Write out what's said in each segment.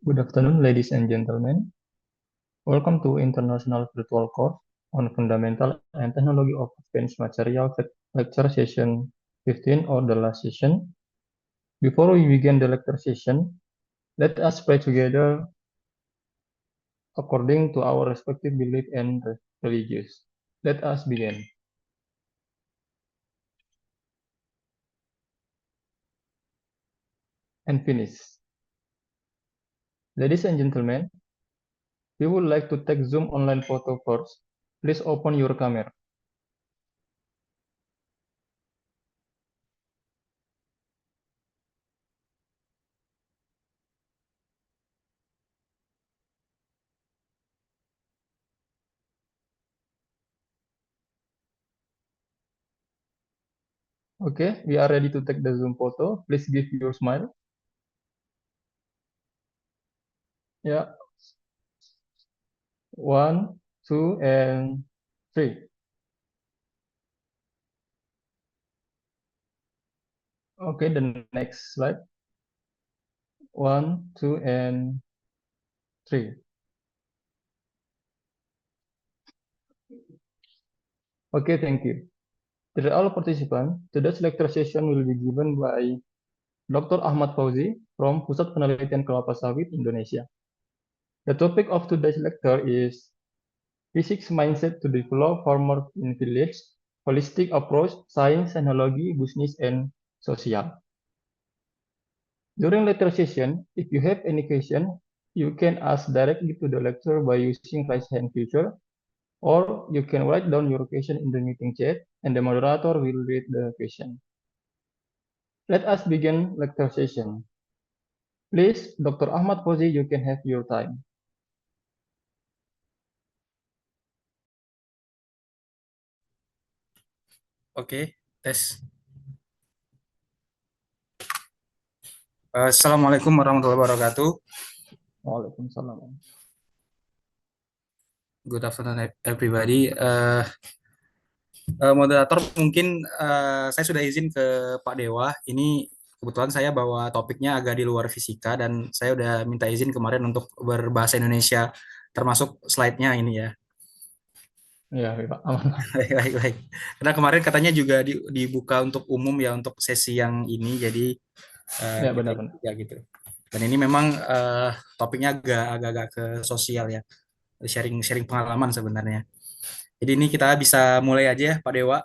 Good afternoon, ladies and gentlemen. Welcome to International Virtual Course on Fundamental and Technology of Advanced Material Lecture Session 15 or the last session. Before we begin the lecture session, let us pray together according to our respective belief and religious. Let us begin and finish. Ladies and gentlemen, we would like to take Zoom online photo first. Please open your camera. Okay, we are ready to take the Zoom photo. Please give your smile. Yeah, one, two, and three. Okay, the next slide. One, two, and three. Okay, thank you. To all participants, today's lecture session will be given by Dr. Ahmad Fauzi from Pusat Penelitian Kelapa Sawit, Indonesia. The topic of today's lecture is Physics Mindset to Develop Farmer in Village, Holistic Approach, Science, Technology, Business, and Social. During lecture session, if you have any question, you can ask directly to the lecturer by using raise hand feature, or you can write down your question in the meeting chat, and the moderator will read the question. Let us begin lecture session. Please, Dr. Ahmad Fauzi, you can have your time. Oke, tes. Assalamualaikum warahmatullahi wabarakatuh. Waalaikumsalam. Good afternoon, everybody. Moderator, mungkin saya sudah izin ke Pak Dewa. Ini kebetulan saya bawa topiknya agak di luar fisika dan saya udah minta izin kemarin untuk berbahasa Indonesia, termasuk slide-nya ini ya. Ya, Pak, aman. Baik, baik, baik. Karena kemarin katanya juga dibuka untuk umum ya untuk sesi yang ini, jadi Ya, kita benar-benar. ya gitu. Dan ini memang topiknya agak-agak ke sosial ya, sharing-sharing pengalaman sebenarnya. Jadi ini kita bisa mulai aja ya, Pak Dewa.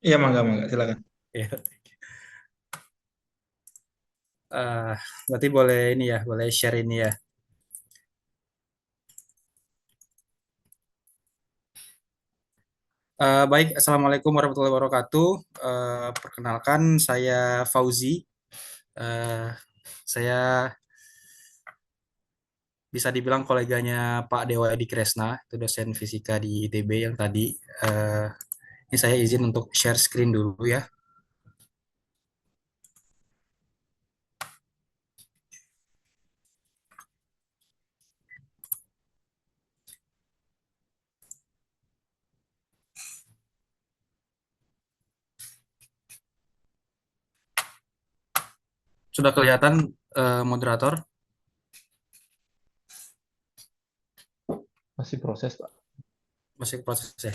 Iya, mangga, mangga, silakan. Ya. Eh, Berarti boleh ini ya, boleh share ini ya. Baik, Assalamualaikum warahmatullahi wabarakatuh. Perkenalkan, saya Fauzi. Eh, saya bisa dibilang koleganya Pak Dewa Edi Kresna, itu dosen fisika di ITB yang tadi. Eh, ini saya izin untuk share screen dulu ya. Sudah kelihatan moderator? Masih proses, Pak. Masih proses ya.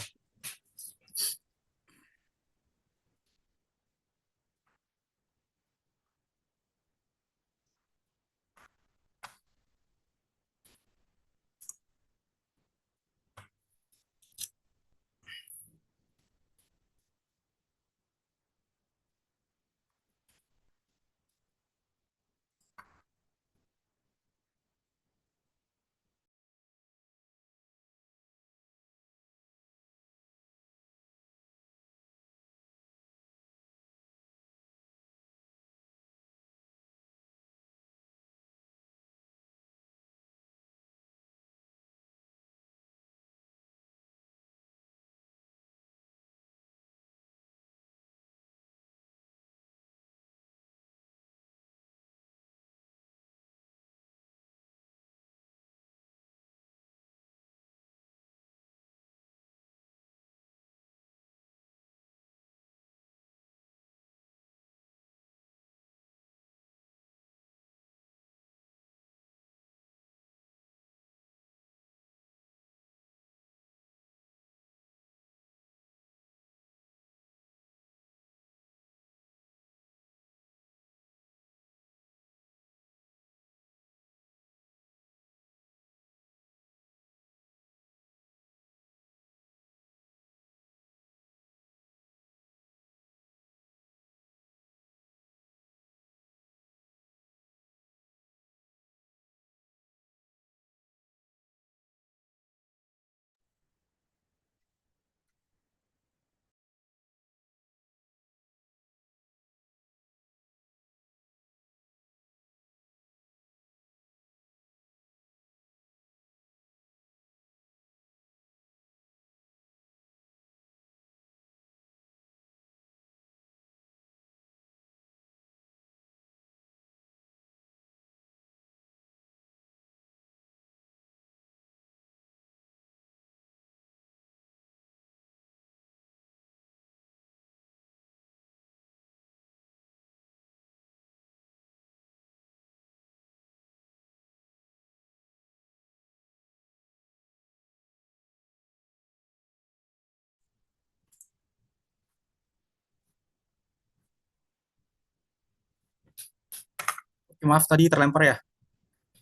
Maaf tadi terlempar ya.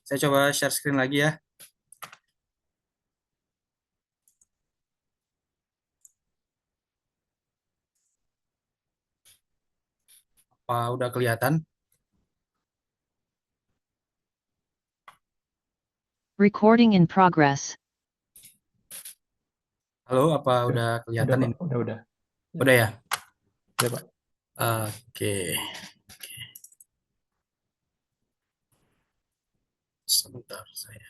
Saya coba share screen lagi ya. Apa udah kelihatan? Recording in progress. Halo, apa Udah, udah udah kelihatan Pak, ini? udah. Ya, Udah ya? ya Pak. Oke, sebentar saya.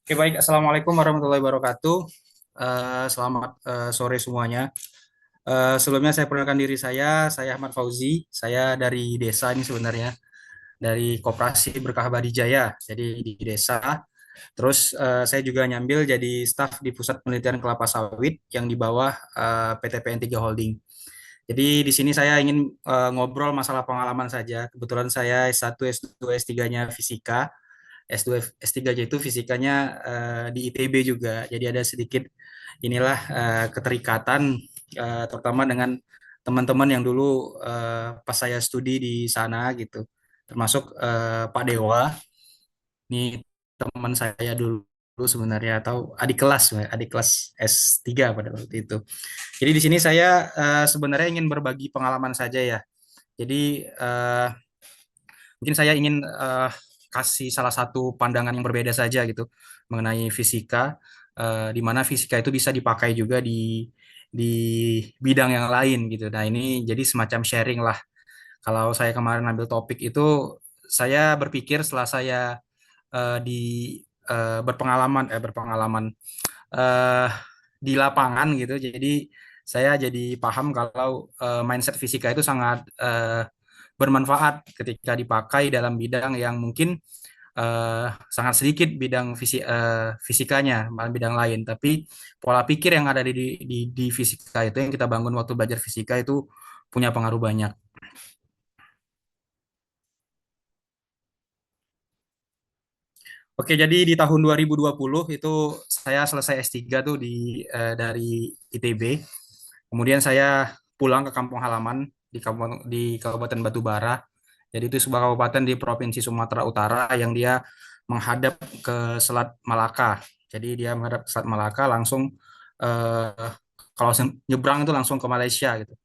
Oke, baik. Assalamualaikum warahmatullahi wabarakatuh. Selamat sore semuanya. Sebelumnya saya perkenalkan diri saya Ahmad Fauzi. Saya dari desa ini sebenarnya, dari Koperasi Berkah Badijaya. Jadi di desa. Terus saya juga nyambil jadi staf di Pusat Penelitian Kelapa Sawit yang di bawah PT PN3 Holding. Jadi di sini saya ingin ngobrol masalah pengalaman saja. Kebetulan saya S1, S2, S3-nya fisika. S2, S3-nya itu fisikanya di ITB juga. Jadi ada sedikit inilah keterikatan terutama dengan teman-teman yang dulu pas saya studi di sana gitu. Termasuk Pak Dewa, ini teman saya dulu sebenarnya atau adik kelas S3 pada waktu itu. Jadi di sini saya sebenarnya ingin berbagi pengalaman saja ya. Jadi mungkin saya ingin kasih salah satu pandangan yang berbeda saja gitu mengenai fisika, di mana fisika itu bisa dipakai juga di bidang yang lain gitu. Nah ini jadi semacam sharing lah. Kalau saya kemarin ambil topik itu, saya berpikir setelah saya di berpengalaman eh, di lapangan gitu. Jadi saya jadi paham kalau mindset fisika itu sangat bermanfaat ketika dipakai dalam bidang yang mungkin sangat sedikit bidang fisikanya, malah bidang lain. Tapi pola pikir yang ada di fisika itu yang kita bangun waktu belajar fisika itu punya pengaruh banyak. Oke, jadi di tahun 2020 itu saya selesai S3 tuh dari ITB. Kemudian saya pulang ke kampung halaman di Kabupaten Batubara. Jadi itu sebuah kabupaten di Provinsi Sumatera Utara yang dia menghadap ke Selat Malaka. Jadi dia menghadap ke Selat Malaka langsung eh, kalau nyebrang itu langsung ke Malaysia gitu.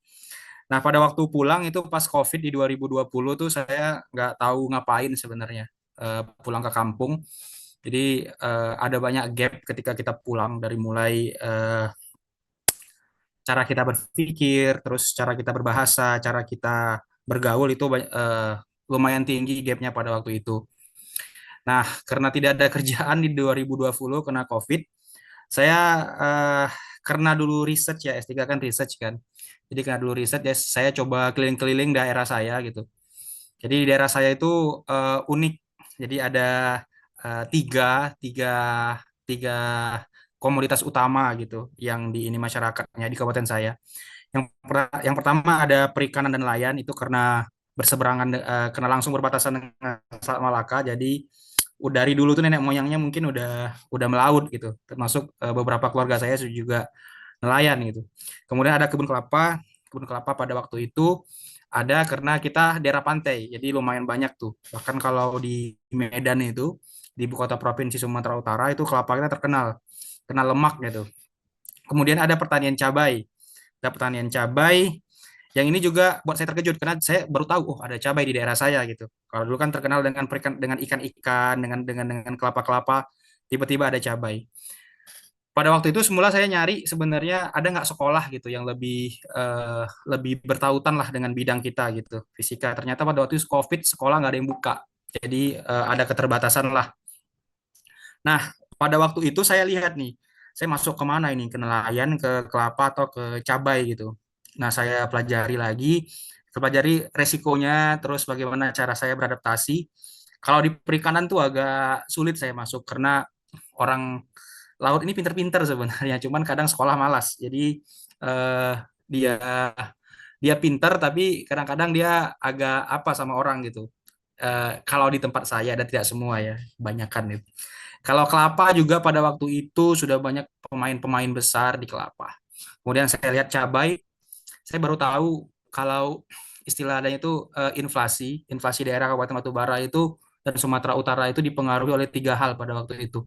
Nah, pada waktu pulang itu pas COVID di 2020 tuh saya nggak tahu ngapain sebenarnya. Pulang ke kampung. Jadi ada banyak gap ketika kita pulang dari mulai cara kita berpikir, terus cara kita berbahasa, cara kita bergaul itu lumayan tinggi gapnya pada waktu itu. Nah, karena tidak ada kerjaan di 2020 kena COVID, saya eh, karena dulu research ya, S3 kan research kan. Jadi karena dulu research ya saya coba keliling-keliling daerah saya gitu. Jadi di daerah saya itu unik. Jadi ada tiga, tiga, tiga komoditas utama gitu yang di ini masyarakatnya di kabupaten saya. Yang pertama ada perikanan dan nelayan itu karena berseberangan karena langsung berbatasan dengan Selat Malaka. Jadi dari dulu tuh nenek moyangnya mungkin udah melaut gitu. Termasuk beberapa keluarga saya juga nelayan gitu. Kemudian ada kebun kelapa. Kebun kelapa pada waktu itu ada karena kita daerah pantai, jadi lumayan banyak tuh. Bahkan kalau di Medan itu, di ibu kota provinsi Sumatera Utara itu kelapa kita terkenal, kenal lemak gitu. Kemudian ada pertanian cabai. Ada pertanian cabai yang ini juga buat saya terkejut karena saya baru tahu oh ada cabai di daerah saya gitu. Kalau dulu kan terkenal dengan ikan-ikan, dengan kelapa-kelapa, tiba-tiba ada cabai. Pada waktu itu semula saya nyari sebenarnya ada nggak sekolah gitu yang lebih bertautan lah dengan bidang kita gitu fisika. Ternyata pada waktu itu COVID sekolah nggak ada yang buka, jadi ada keterbatasan lah. Nah pada waktu itu saya lihat nih, saya masuk kemana ini, ke nelayan, ke kelapa atau ke cabai gitu. Nah saya pelajari lagi, pelajari resikonya, terus bagaimana cara saya beradaptasi. Kalau di perikanan tuh agak sulit saya masuk karena orang laut ini pinter-pinter sebenarnya, cuman kadang sekolah malas. Jadi eh, dia dia pinter tapi kadang-kadang dia agak apa sama orang gitu. kalau di tempat saya dan tidak semua ya, kebanyakan itu. Kalau kelapa juga pada waktu itu sudah banyak pemain-pemain besar di kelapa. Kemudian saya lihat cabai, saya baru tahu kalau istilah adanya itu inflasi, inflasi daerah Kabupaten Batubara itu dan Sumatera Utara itu dipengaruhi oleh tiga hal pada waktu itu.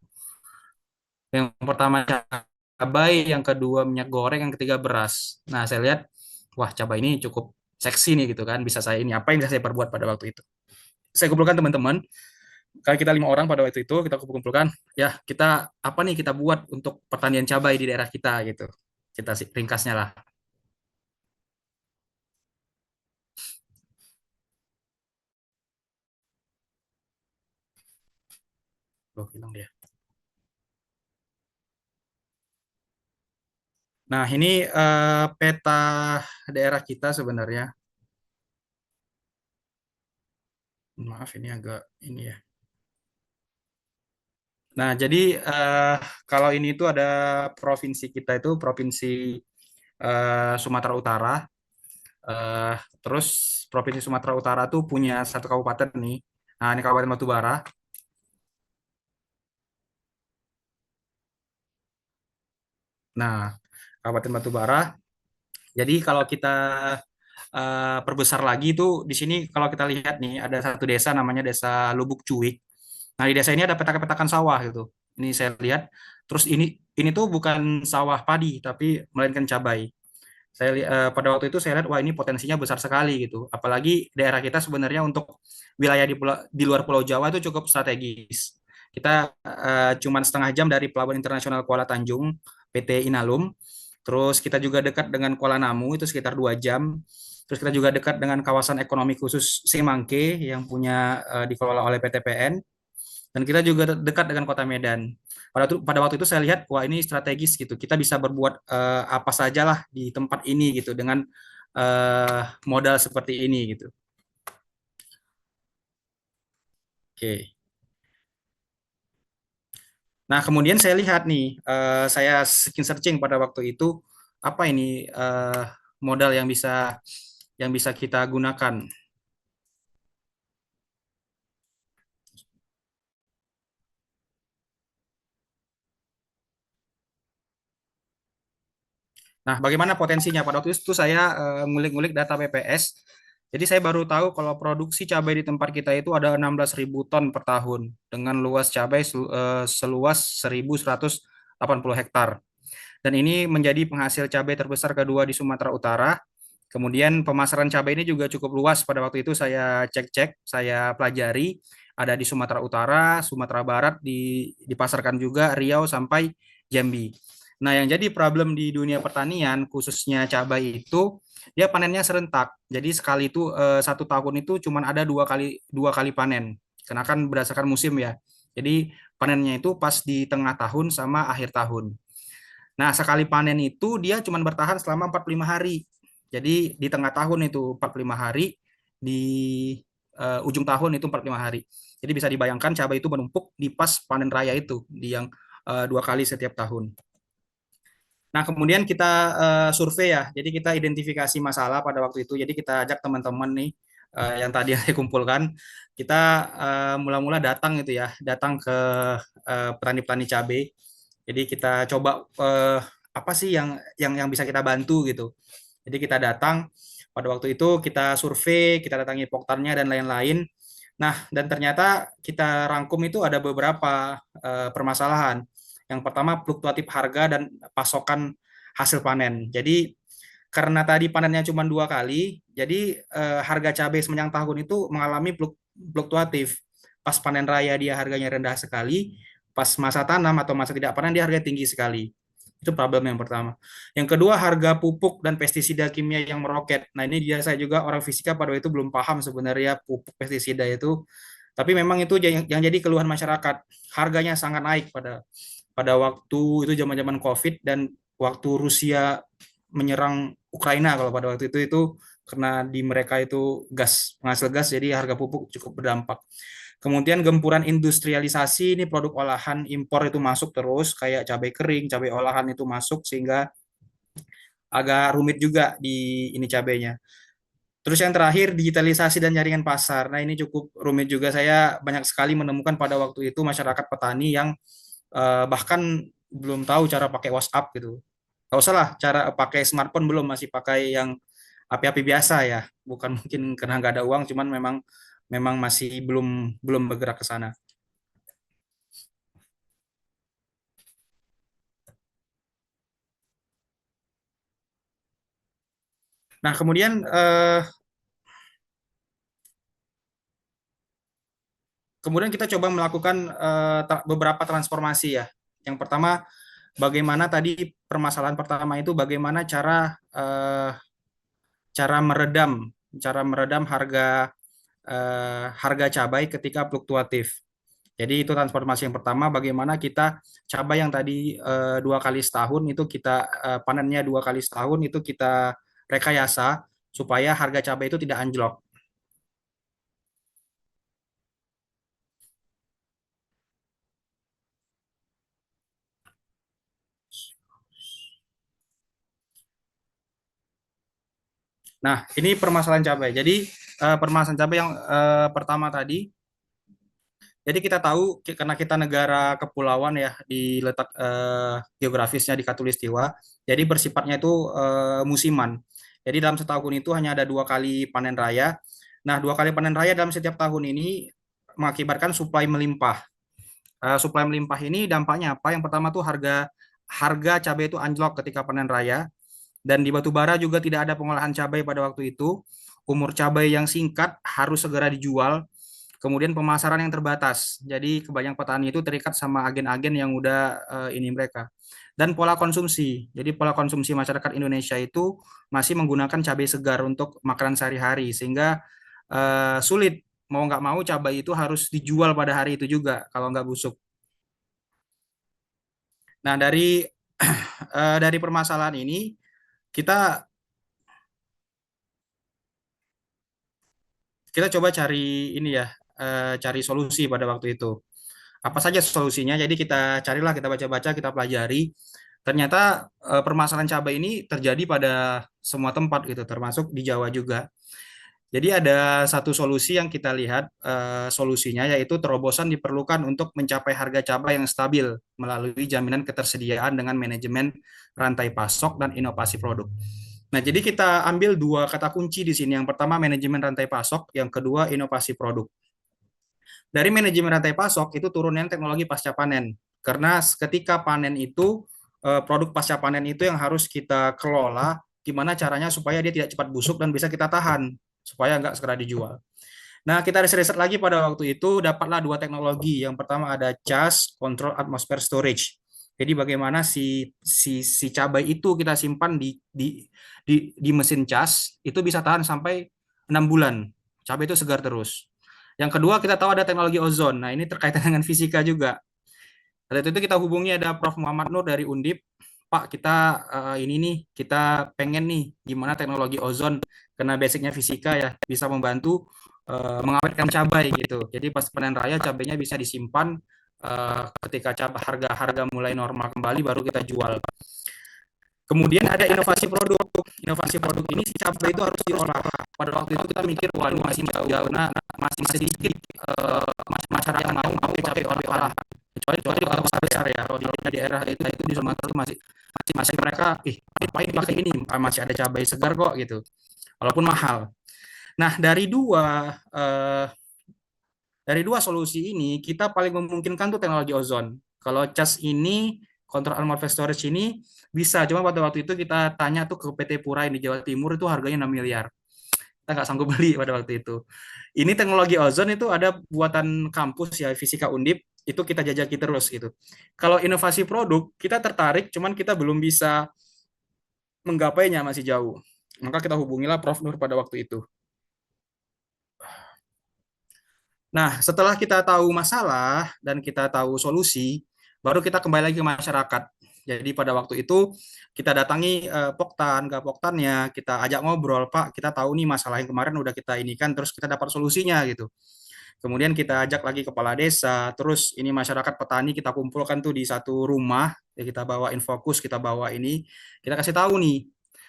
Yang pertama cabai, yang kedua minyak goreng, yang ketiga beras. Nah, saya lihat, wah cabai ini cukup seksi nih gitu kan, bisa saya ini apa yang bisa saya perbuat pada waktu itu. Saya kumpulkan teman-teman, kalau kita 5 orang pada waktu itu kita kumpulkan, ya kita apa nih kita buat untuk pertanian cabai di daerah kita gitu. Kita ringkasnya lah. Loh, hilang dia. Nah, ini peta daerah kita sebenarnya. Maaf ini agak ini ya. Nah, jadi kalau ini itu ada provinsi kita itu provinsi Sumatera Utara. Eh, Terus provinsi Sumatera Utara tuh punya satu kabupaten nih. Nah, ini Kabupaten Batubara. Nah, Kabupaten Batubara. Jadi kalau kita perbesar lagi tuh di sini kalau kita lihat nih ada satu desa namanya Desa Lubuk Cuik. Nah, di desa ini ada petakan-petakan sawah gitu. Ini saya lihat. Terus ini tuh bukan sawah padi tapi melainkan cabai. Pada waktu itu saya lihat wah ini potensinya besar sekali gitu. Apalagi daerah kita sebenarnya untuk wilayah di luar Pulau Jawa itu cukup strategis. Kita cuman setengah jam dari Pelabuhan Internasional Kuala Tanjung PT Inalum. Terus kita juga dekat dengan Kuala Namu itu sekitar 2 jam. Terus kita juga dekat dengan kawasan ekonomi khusus Semangke yang dikelola oleh PT PN. Dan kita juga dekat dengan Kota Medan. Pada waktu itu saya lihat, wah ini strategis gitu. Kita bisa berbuat apa saja lah di tempat ini gitu dengan modal seperti ini gitu. Oke. Nah kemudian saya lihat nih, saya searching pada waktu itu apa ini modal yang bisa kita gunakan. Nah, bagaimana potensinya? Pada waktu itu saya ngulik-ngulik data BPS. Jadi saya baru tahu kalau produksi cabai di tempat kita itu ada 16.000 ton per tahun dengan luas cabai seluas 1.180 hektar. Dan ini menjadi penghasil cabai terbesar kedua di Sumatera Utara. Kemudian pemasaran cabai ini juga cukup luas. Pada waktu itu saya cek-cek, saya pelajari. Ada di Sumatera Utara, Sumatera Barat, dipasarkan juga Riau sampai Jambi. Nah, yang jadi problem di dunia pertanian, khususnya cabai itu, dia panennya serentak. Jadi sekali itu 1 tahun itu cuma ada dua kali panen, karena kan berdasarkan musim ya. Jadi panennya itu pas di tengah tahun sama akhir tahun. Nah, sekali panen itu dia cuma bertahan selama 45 hari. Jadi di tengah tahun itu 45 hari, di ujung tahun itu 45 hari. Jadi bisa dibayangkan cabai itu menumpuk di pas panen raya itu, di yang 2 kali setiap tahun. Nah, kemudian kita survei ya. Jadi kita identifikasi masalah pada waktu itu. Jadi kita ajak teman-teman nih yang tadi saya kumpulkan. Kita mula-mula datang itu ya, datang ke petani-petani cabai. Jadi kita coba apa sih yang bisa kita bantu gitu. Jadi kita datang pada waktu itu kita survei, kita datangi poktarnya dan lain-lain. Nah, dan ternyata kita rangkum itu ada beberapa permasalahan. Yang pertama fluktuatif harga dan pasokan hasil panen. Jadi karena tadi panennya cuma 2 kali, jadi harga cabai sepanjang tahun itu mengalami fluktuatif. Pas panen raya dia harganya rendah sekali, pas masa tanam atau masa tidak panen dia harga tinggi sekali. Itu problem yang pertama. Yang kedua, harga pupuk dan pestisida kimia yang meroket. Nah, ini dia saya juga orang fisika pada waktu itu belum paham sebenarnya pupuk pestisida itu. Tapi memang itu yang jadi keluhan masyarakat. Harganya sangat naik pada waktu itu zaman-zaman COVID dan waktu Rusia menyerang Ukraina kalau pada waktu itu karena di mereka itu penghasil gas jadi harga pupuk cukup berdampak. Kemudian gempuran industrialisasi ini produk olahan impor itu masuk terus kayak cabai kering, cabai olahan itu masuk sehingga agak rumit juga di ini cabainya. Terus yang terakhir, digitalisasi dan jaringan pasar. Nah, ini cukup rumit juga. Saya banyak sekali menemukan pada waktu itu masyarakat petani yang bahkan belum tahu cara pakai WhatsApp gitu. Gak usah lah, cara pakai smartphone belum, masih pakai yang api-api biasa ya. Bukan mungkin karena nggak ada uang, cuman memang memang masih belum belum bergerak ke sana. Nah, kemudian kita coba melakukan beberapa transformasi ya. Yang pertama, bagaimana tadi permasalahan pertama itu bagaimana cara meredam harga harga cabai ketika fluktuatif. Jadi itu transformasi yang pertama, bagaimana kita cabai yang tadi 2 kali setahun itu kita panennya 2 kali setahun itu kita rekayasa supaya harga cabai itu tidak anjlok. Nah, ini permasalahan cabai. Jadi permasalahan cabai yang pertama tadi, jadi kita tahu karena kita negara kepulauan ya di letak geografisnya di Katulistiwa, jadi bersifatnya itu musiman. Jadi dalam setahun itu hanya ada 2 kali panen raya. Nah, 2 kali panen raya dalam setiap tahun ini mengakibatkan suplai melimpah. Suplai melimpah ini dampaknya apa? Yang pertama tuh harga harga cabai itu anjlok ketika panen raya. Dan di batubara juga tidak ada pengolahan cabai pada waktu itu. Umur cabai yang singkat harus segera dijual. Kemudian pemasaran yang terbatas. Jadi kebanyakan petani itu terikat sama agen-agen yang udah ini mereka. Dan pola konsumsi. Jadi pola konsumsi masyarakat Indonesia itu masih menggunakan cabai segar untuk makanan sehari-hari. Sehingga sulit. Mau nggak mau cabai itu harus dijual pada hari itu juga kalau nggak busuk. Nah, dari permasalahan ini kita kita coba cari ini ya, cari solusi pada waktu itu. Apa saja solusinya? Jadi kita carilah, kita baca-baca, kita pelajari. Ternyata permasalahan cabai ini terjadi pada semua tempat gitu, termasuk di Jawa juga. Jadi ada satu solusi yang kita lihat solusinya yaitu terobosan diperlukan untuk mencapai harga cabai yang stabil melalui jaminan ketersediaan dengan manajemen rantai pasok dan inovasi produk. Nah, jadi kita ambil 2 kata kunci di sini. Yang pertama manajemen rantai pasok, yang kedua inovasi produk. Dari manajemen rantai pasok itu turunnya teknologi pasca panen. Karena ketika panen itu produk pasca panen itu yang harus kita kelola gimana caranya supaya dia tidak cepat busuk dan bisa kita tahan supaya nggak segera dijual. Nah, kita riset-riset lagi pada waktu itu dapatlah 2 teknologi. Yang pertama ada CAS, Control Atmosphere Storage. Jadi bagaimana si cabai itu kita simpan di mesin cas itu bisa tahan sampai 6 bulan. Cabai itu segar terus. Yang kedua kita tahu ada teknologi ozon. Nah, ini terkaitan dengan fisika juga. Pada itu kita hubungi ada Prof. Muhammad Nur dari Undip. Pak, kita ini nih, kita pengen nih gimana teknologi ozon karena basicnya fisika ya bisa membantu mengawetkan cabai gitu. Jadi pas panen raya cabainya bisa disimpan ketika harga mulai normal kembali baru kita jual. Kemudian ada inovasi produk. Inovasi produk ini si cabai itu harus diolah. Pada waktu itu kita mikir wah ini masih jauh, nah masih sedikit masyarakat yang mau pakai cabai olah. Kecuali di kota besar ya. Kalau di daerah itu di Sumatera itu masih mereka pakai ini masih ada cabai segar kok gitu. Walaupun mahal. Nah, dari dua solusi ini kita paling memungkinkan tuh teknologi ozon. Kalau cas ini Control Atmosphere Storage ini bisa, cuma pada waktu itu kita tanya tuh ke PT Pura di Jawa Timur itu harganya 6 miliar. Kita nggak sanggup beli pada waktu itu. Ini teknologi ozon itu ada buatan kampus ya, Fisika Undip, itu kita jajaki terus gitu. Kalau inovasi produk, kita tertarik, cuman kita belum bisa menggapainya, masih jauh. Maka kita hubungilah Prof. Nur pada waktu itu. Nah, setelah kita tahu masalah dan kita tahu solusi, baru kita kembali lagi ke masyarakat. Jadi pada waktu itu kita datangi Poktan, Poktannya, kita ajak ngobrol, Pak, kita tahu nih masalah yang kemarin udah kita inikan, terus kita dapat solusinya gitu. Kemudian kita ajak lagi kepala desa, terus ini masyarakat petani kita kumpulkan tuh di satu rumah, ya kita bawa Infokus, kita bawa ini, kita kasih tahu nih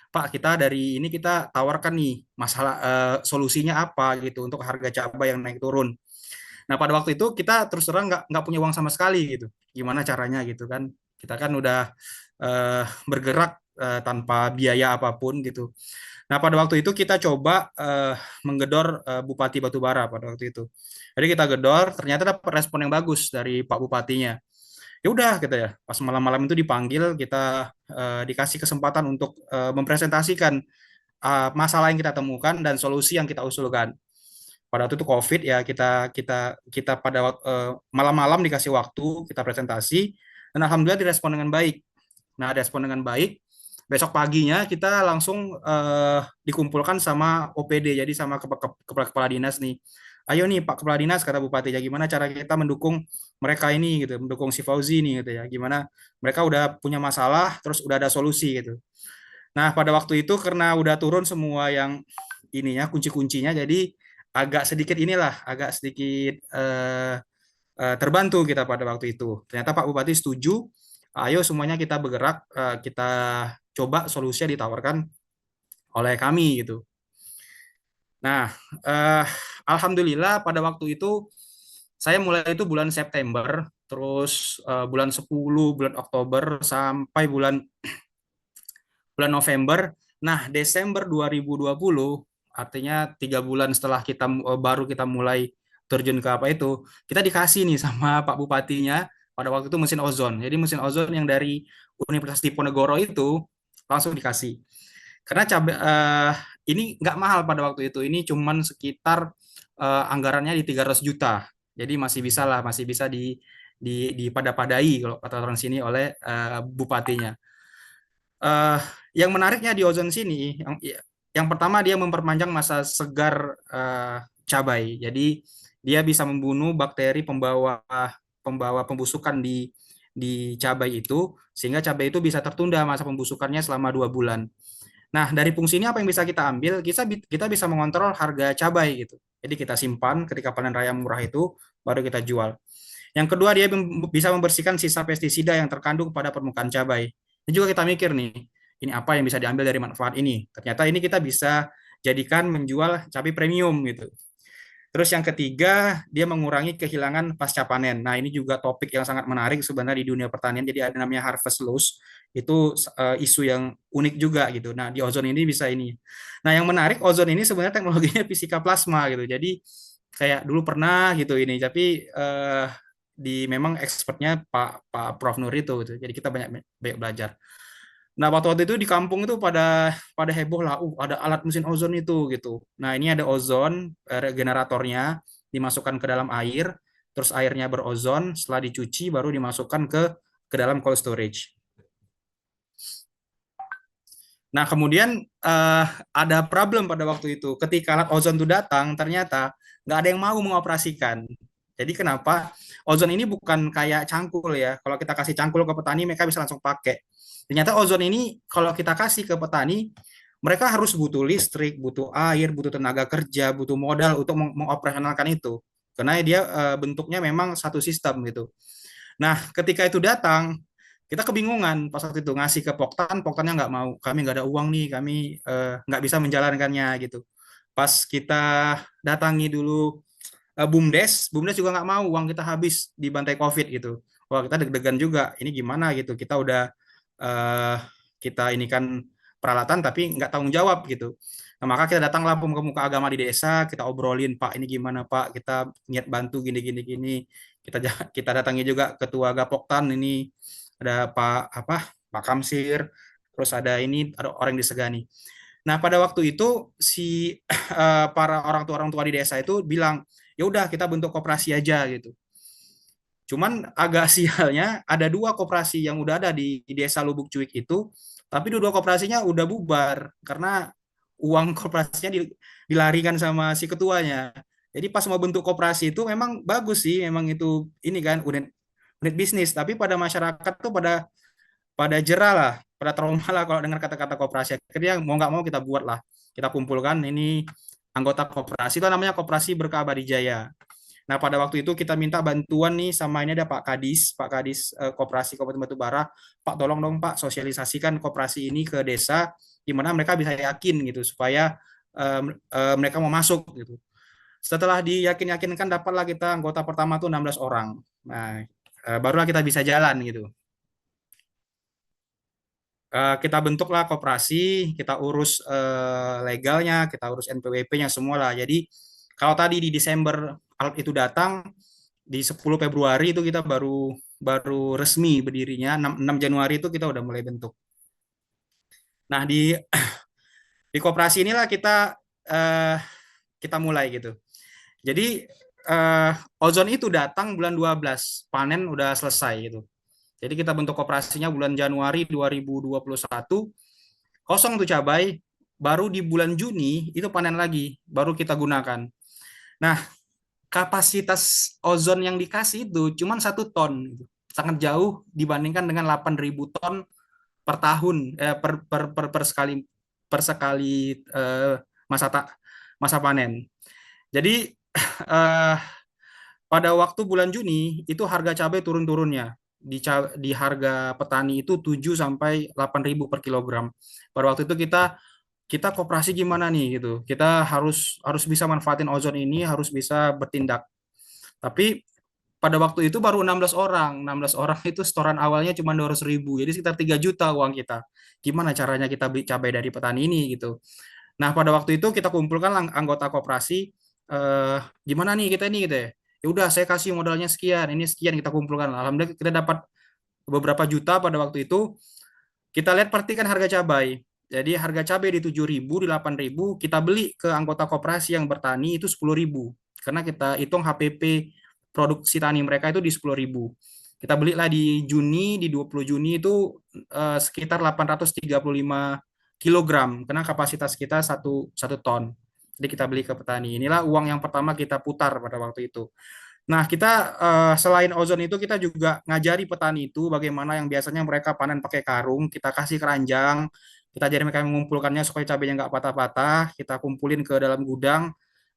Pak, kita dari ini kita tawarkan nih masalah solusinya apa gitu untuk harga cabai yang naik turun. Nah, pada waktu itu kita terus terang nggak punya uang sama sekali gitu. Gimana caranya gitu kan? Kita kan udah bergerak tanpa biaya apapun gitu. Nah, pada waktu itu kita coba menggedor Bupati Batubara pada waktu itu. Jadi kita gedor, ternyata dapat respon yang bagus dari Pak Bupatinya. Ya udah gitu ya. Pas malam-malam itu dipanggil, kita dikasih kesempatan untuk mempresentasikan masalah yang kita temukan dan solusi yang kita usulkan. Pada waktu itu COVID ya, kita pada malam-malam dikasih waktu, kita presentasi dan alhamdulillah direspon dengan baik. Nah, respon dengan baik. Besok paginya kita langsung dikumpulkan sama OPD, jadi sama kepala dinas nih. Ayo nih Pak Kepala Dinas, kata Bupati, ya gimana cara kita mendukung mereka ini gitu, mendukung si Fauzi nih gitu ya. Gimana mereka udah punya masalah, terus udah ada solusi gitu. Nah, pada waktu itu karena udah turun semua yang ininya kunci-kuncinya, jadi agak sedikit inilah, agak sedikit terbantu kita pada waktu itu. Ternyata Pak Bupati setuju, ayo semuanya kita bergerak, kita coba solusinya ditawarkan oleh kami gitu. Nah, alhamdulillah pada waktu itu saya mulai itu bulan September, terus bulan 10, bulan Oktober sampai bulan November. Nah, Desember 2020, artinya 3 bulan setelah kita baru kita mulai terjun ke apa itu, kita dikasih nih sama Pak Bupatinya pada waktu itu mesin ozon. Jadi mesin ozon yang dari Universitas Diponegoro itu langsung dikasih. Karena cabai ini nggak mahal pada waktu itu. Ini cuman sekitar anggarannya di 300 juta. Jadi masih bisa lah, masih bisa dipada-padai kalau kata orang sini oleh bupatinya. Uh, yang menariknya di ozon sini, yang pertama dia memperpanjang masa segar cabai. Jadi dia bisa membunuh bakteri pembawa pembawa pembusukan di cabai itu, sehingga cabai itu bisa tertunda masa pembusukannya selama 2 bulan. Nah, dari fungsi ini apa yang bisa kita ambil? Kita bisa mengontrol harga cabai gitu. Jadi kita simpan ketika panen raya murah itu, baru kita jual. Yang kedua, dia bisa membersihkan sisa pestisida yang terkandung pada permukaan cabai. Ini juga kita mikir nih, ini apa yang bisa diambil dari manfaat ini? Ternyata ini kita bisa jadikan menjual cabai premium gitu. Terus yang ketiga, dia mengurangi kehilangan pasca panen. Nah, ini juga topik yang sangat menarik sebenarnya di dunia pertanian. Jadi ada namanya harvest loss. Itu isu yang unik juga gitu. Nah, di ozon ini bisa ini. Nah, yang menarik ozon ini sebenarnya teknologinya fisika plasma gitu. Jadi kayak dulu pernah gitu ini, tapi di memang expertnya Pak Prof Nur itu gitu. Jadi kita banyak banyak belajar. Nah, waktu itu di kampung itu pada pada heboh lah, ada alat mesin ozon itu gitu. Nah, ini ada ozon generatornya dimasukkan ke dalam air, terus airnya berozon, setelah dicuci baru dimasukkan ke dalam cold storage. Nah, kemudian ada problem pada waktu itu. Ketika alat ozon itu datang, ternyata nggak ada yang mau mengoperasikan. Jadi kenapa? Ozon ini bukan kayak cangkul ya. Kalau kita kasih cangkul ke petani, mereka bisa langsung pakai. Ternyata ozon ini kalau kita kasih ke petani, mereka harus butuh listrik, butuh air, butuh tenaga kerja, butuh modal untuk mengoperasionalkan itu. Karena dia bentuknya memang satu sistem gitu. Nah, ketika itu datang, kita kebingungan pas waktu itu ngasih ke Poktan, Poktannya nggak mau. Kami nggak ada uang nih, kami nggak bisa menjalankannya gitu. Pas kita datangi dulu BUMDes, BUMDes juga nggak mau, uang kita habis di bantai COVID gitu. Wah, kita deg-degan juga. Ini gimana gitu? Kita udah kita ini kan peralatan tapi nggak tanggung jawab gitu. Nah, maka kita datanglah pemuka agama di desa, kita obrolin, Pak, ini gimana Pak? Kita niat bantu gini gini gini. Kita datangi juga ketua Gapoktan ini, ada Pak Kamsir, terus ada orang yang disegani. Nah, pada waktu itu si para orang tua di desa itu bilang, ya udah kita bentuk koperasi aja gitu. Cuman agak sialnya ada 2 koperasi yang udah ada di desa Lubuk Cuik itu, tapi dua koperasinya udah bubar karena uang koperasinya dilarikan sama si ketuanya. Jadi pas mau bentuk koperasi itu memang bagus sih, memang itu ini kan unit bisnis, tapi pada masyarakat tuh pada pada jerah lah, pada trauma lah kalau dengar kata-kata koperasi. Akhirnya mau nggak mau kita buat lah, kita kumpulkan ini anggota koperasi itu namanya Koperasi Berkah Abadi Jaya. Nah, pada waktu itu kita minta bantuan nih sama ini ada Pak Kadis Koperasi Kabupaten Batubara. Pak, tolong dong Pak sosialisasikan koperasi ini ke desa, di mana mereka bisa yakin gitu supaya mereka mau masuk gitu. Setelah diyakinkan dapatlah kita anggota pertama tuh 16 orang. Nah, barulah kita bisa jalan gitu. Kita bentuklah koperasi, kita urus legalnya, kita urus NPWP-nya semua lah. Jadi kalau tadi di Desember alat itu datang, di 10 Februari itu kita baru baru resmi berdirinya, 6 Januari itu kita udah mulai bentuk. Nah, di koperasi inilah eh, kita mulai gitu. Jadi ozon itu datang bulan 12, panen udah selesai gitu. Jadi kita bentuk koperasinya bulan Januari 2021, kosong tuh cabai, baru di bulan Juni itu panen lagi, baru kita gunakan. Nah, kapasitas ozon yang dikasih itu cuma 1 ton, gitu. Sangat jauh dibandingkan dengan 8.000 ton per tahun, per sekali masa masa panen. Jadi eh, pada waktu bulan Juni itu harga cabai turun-turunnya. Di harga petani itu 7 sampai 8.000 per kilogram. Pada waktu itu kita koperasi gimana nih gitu. Kita harus harus bisa manfaatin ozon ini, harus bisa bertindak. Tapi pada waktu itu baru 16 orang. 16 orang itu setoran awalnya cuma 200.000. Jadi sekitar 3 juta uang kita. Gimana caranya kita beli cabai dari petani ini gitu. Nah, pada waktu itu kita kumpulkan anggota koperasi, gimana nih kita ini gitu ya. Ya udah saya kasih modalnya sekian, ini sekian kita kumpulkan. Alhamdulillah kita dapat beberapa juta pada waktu itu. Kita lihat perhatikan harga cabai. Jadi harga cabai di 7.000, di 8.000, kita beli ke anggota koperasi yang bertani itu 10.000. Karena kita hitung HPP produksi tani mereka itu di 10.000. Kita belilah di Juni, di 20 Juni itu sekitar 835 kilogram, karena kapasitas kita 1 ton. Jadi kita beli ke petani. Inilah uang yang pertama kita putar pada waktu itu. Nah, kita selain ozon itu kita juga ngajari petani itu bagaimana yang biasanya mereka panen pakai karung, kita kasih keranjang, kita ajari mereka mengumpulkannya supaya cabainya nggak patah-patah, kita kumpulin ke dalam gudang,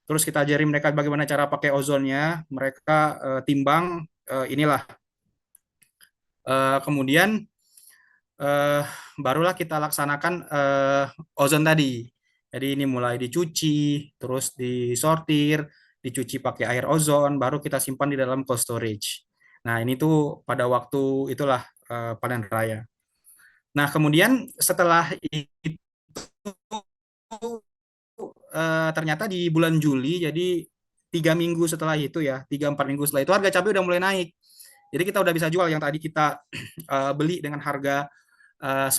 terus kita ajari mereka bagaimana cara pakai ozonnya, mereka timbang, inilah. Kemudian eh, barulah kita laksanakan ozon tadi. Jadi ini mulai dicuci, terus disortir, dicuci pakai air ozon, baru kita simpan di dalam cold storage. Nah, ini tuh pada waktu itulah panen raya. Nah, kemudian setelah itu ternyata di bulan Juli, jadi 3 minggu setelah itu ya, 3-4 minggu setelah itu harga cabai udah mulai naik. Jadi kita udah bisa jual yang tadi kita beli dengan harga 10.000.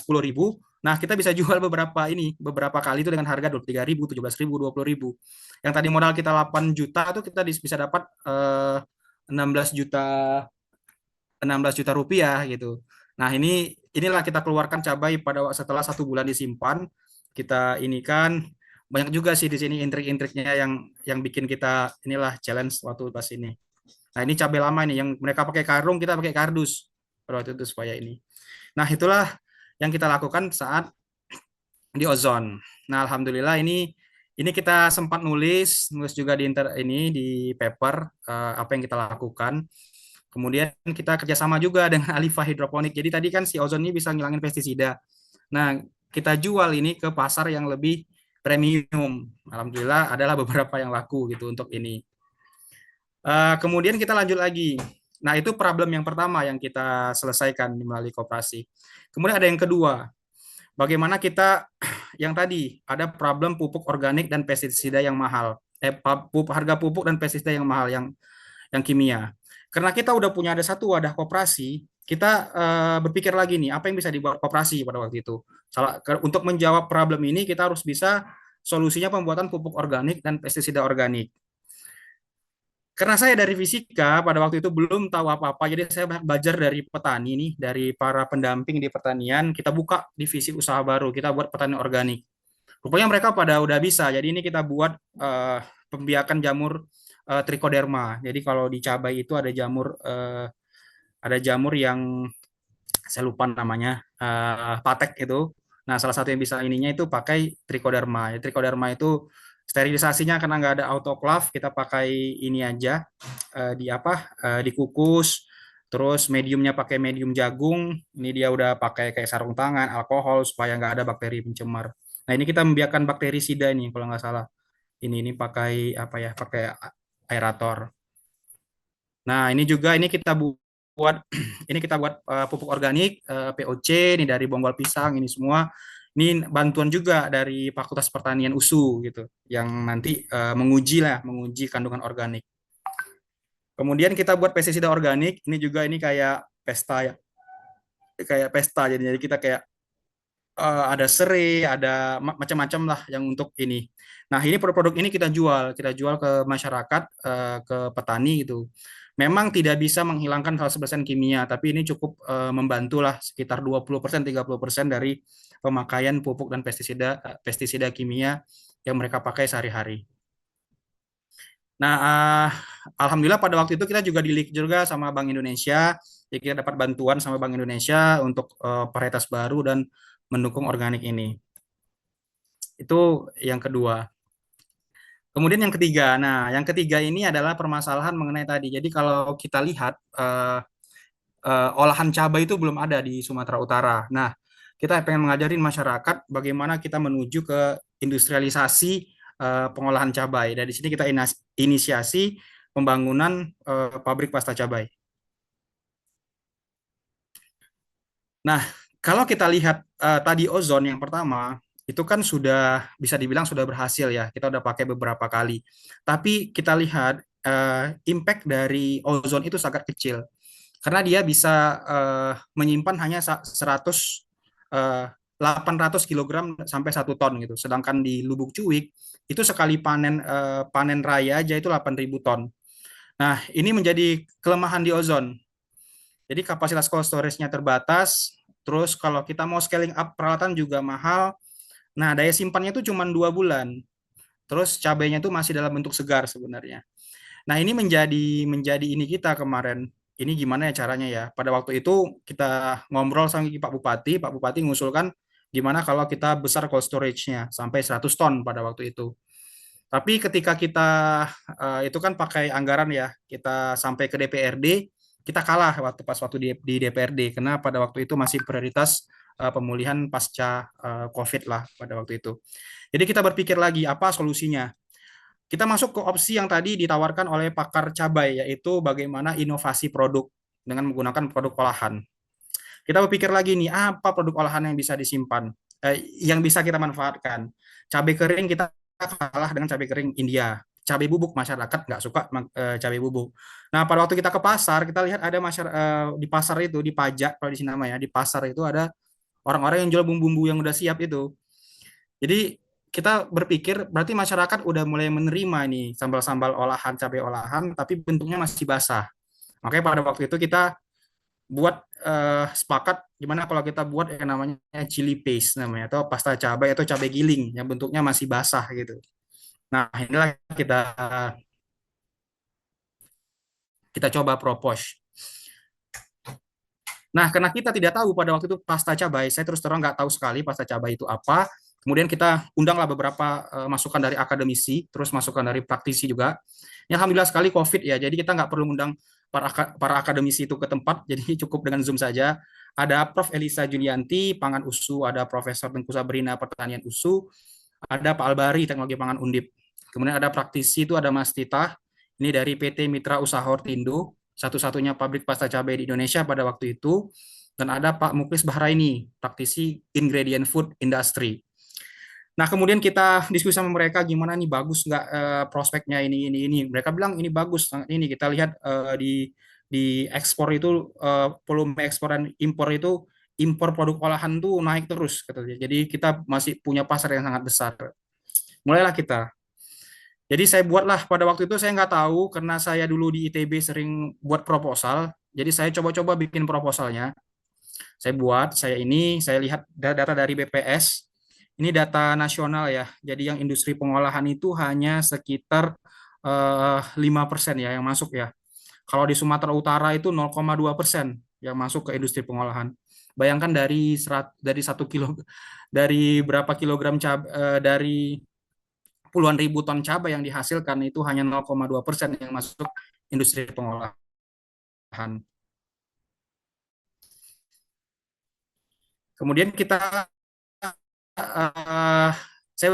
Nah, kita bisa jual beberapa kali itu dengan harga 23.000, 17.000, 20.000. Yang tadi modal kita 8 juta itu kita bisa dapat 16 juta 16 juta rupiah gitu. Nah, inilah kita keluarkan cabai pada setelah 1 bulan disimpan. Kita ini kan banyak juga sih di sini intrik-intriknya yang bikin kita inilah challenge waktu pas ini. Nah, ini cabai lama nih yang mereka pakai karung, kita pakai kardus pada waktu itu supaya ini. Nah, itulah yang kita lakukan saat di ozon. Nah, alhamdulillah ini kita sempat nulis juga di paper apa yang kita lakukan. Kemudian kita kerjasama juga dengan Alifa Hidroponik. Jadi tadi kan si ozon ini bisa ngilangin pestisida. Nah, kita jual ini ke pasar yang lebih premium. Alhamdulillah adalah beberapa yang laku gitu untuk ini. Kemudian kita lanjut lagi. Nah, itu problem yang pertama yang kita selesaikan melalui koperasi. Kemudian ada yang kedua, bagaimana kita yang tadi ada problem pupuk organik dan pestisida yang mahal. Harga pupuk dan pestisida yang mahal yang kimia. Karena kita udah punya ada satu wadah koperasi, kita berpikir lagi nih apa yang bisa dibuat koperasi pada waktu itu. Untuk menjawab problem ini kita harus bisa solusinya pembuatan pupuk organik dan pestisida organik. Karena saya dari fisika pada waktu itu belum tahu apa-apa, jadi saya banyak belajar dari petani nih, dari para pendamping di pertanian. Kita buka divisi usaha baru, kita buat pertanian organik. Rupanya mereka pada udah bisa. Jadi ini kita buat pembiakan jamur trichoderma. Jadi kalau di cabai itu ada jamur yang saya lupa namanya, patek itu. Nah, salah satu yang bisa ininya itu pakai trichoderma. Trichoderma itu Sterilisasinya karena nggak ada autoclave, kita pakai ini aja, dikukus. Terus mediumnya pakai medium jagung. Ini dia udah pakai kayak sarung tangan, alkohol supaya nggak ada bakteri pencemar. Nah ini kita membiarkan bakterisida ini kalau nggak salah. Ini pakai apa ya? Pakai aerator. Nah ini juga ini kita buat ini kita buat pupuk organik, POC ini dari bonggol pisang ini semua. Ini bantuan juga dari Fakultas Pertanian USU gitu, yang nanti menguji kandungan organik. Kemudian kita buat pestisida organik, ini juga ini kayak pesta ya, kayak pesta jadi kita kayak ada serai, ada macam-macam lah yang untuk ini. Nah, ini produk-produk ini kita jual ke masyarakat, ke petani gitu. Memang tidak bisa menghilangkan 100% kimia, tapi ini cukup membantu lah sekitar 20%, 30% dari pemakaian pupuk dan pestisida kimia yang mereka pakai sehari-hari. Nah, alhamdulillah pada waktu itu kita juga di-lead juga sama Bank Indonesia. Jadi kita dapat bantuan sama Bank Indonesia untuk varietas baru dan mendukung organik ini. Itu yang kedua. Kemudian yang ketiga. Nah, yang ketiga ini adalah permasalahan mengenai tadi. Jadi kalau kita lihat olahan cabai itu belum ada di Sumatera Utara. Nah, kita pengen mengajarin masyarakat bagaimana kita menuju ke industrialisasi pengolahan cabai. Dan di sini kita inisiasi pembangunan pabrik pasta cabai. Nah, kalau kita lihat tadi ozon yang pertama, itu kan sudah bisa dibilang sudah berhasil ya. Kita udah pakai beberapa kali. Tapi kita lihat impact dari ozon itu sangat kecil. Karena dia bisa menyimpan hanya 800 kilogram sampai 1 ton gitu. Sedangkan di Lubuk Cuwik itu sekali panen raya aja itu 8.000 ton. Nah, ini menjadi kelemahan di ozon. Jadi kapasitas cold storage-nya terbatas. Terus kalau kita mau scaling up peralatan juga mahal. Nah, daya simpannya itu cuma 2 bulan. Terus cabainya itu masih dalam bentuk segar sebenarnya. Nah, ini menjadi ini kita kemarin. Ini gimana ya caranya ya? Pada waktu itu kita ngobrol sama Pak Bupati. Pak Bupati mengusulkan gimana kalau kita besar cold storage-nya sampai 100 ton pada waktu itu. Tapi ketika kita itu kan pakai anggaran ya, kita sampai ke DPRD, kita kalah waktu di DPRD karena pada waktu itu masih prioritas pemulihan pasca COVID lah pada waktu itu. Jadi kita berpikir lagi apa solusinya. Kita masuk ke opsi yang tadi ditawarkan oleh pakar cabai, yaitu bagaimana inovasi produk dengan menggunakan produk olahan. Kita berpikir lagi nih, apa produk olahan yang bisa disimpan, yang bisa kita manfaatkan. Cabai kering kita kalah dengan cabai kering India. Cabai bubuk masyarakat nggak suka cabai bubuk. Nah, pada waktu kita ke pasar, kita lihat ada di pasar itu, di pajak kalau di sini namanya, di pasar itu ada orang-orang yang jual bumbu-bumbu yang udah siap itu. Jadi kita berpikir berarti masyarakat udah mulai menerima nih sambal-sambal olahan, cabai olahan, tapi bentuknya masih basah. Makanya pada waktu itu kita buat sepakat gimana kalau kita buat yang namanya chili paste namanya atau pasta cabai atau cabai giling yang bentuknya masih basah gitu. Nah, inilah kita coba propose. Nah, karena kita tidak tahu pada waktu itu pasta cabai, saya terus terang nggak tahu sekali pasta cabai itu apa. Kemudian kita undanglah beberapa masukan dari akademisi, terus masukan dari praktisi juga. Ya, alhamdulillah sekali COVID ya, jadi kita nggak perlu undang para akademisi itu ke tempat, jadi cukup dengan Zoom saja. Ada Prof. Elisa Julianti, Pangan USU, ada Profesor Tengku Sabrina, Pertanian USU, ada Pak Albari, Teknologi Pangan Undip. Kemudian ada praktisi itu ada Mas Titah, ini dari PT Mitra Usaha Hortindo, satu-satunya pabrik pasta cabai di Indonesia pada waktu itu, dan ada Pak Muklis Bahraini, praktisi ingredient food industry. Nah, kemudian kita diskusi sama mereka gimana nih bagus nggak prospeknya ini. Mereka bilang ini bagus. Ini kita lihat di ekspor itu volume ekspor dan impor itu impor produk olahan tuh naik terus katanya. Jadi kita masih punya pasar yang sangat besar. Mulailah kita. Jadi saya buatlah pada waktu itu saya nggak tahu karena saya dulu di ITB sering buat proposal. Jadi saya coba-coba bikin proposalnya. Saya lihat data dari BPS. Ini data nasional ya. Jadi yang industri pengolahan itu hanya sekitar 5% ya yang masuk ya. Kalau di Sumatera Utara itu 0,2% yang masuk ke industri pengolahan. Bayangkan dari 1 kilo dari berapa kilogram dari puluhan ribu ton cabai yang dihasilkan itu hanya 0,2% yang masuk industri pengolahan. Kemudian kita eh, saya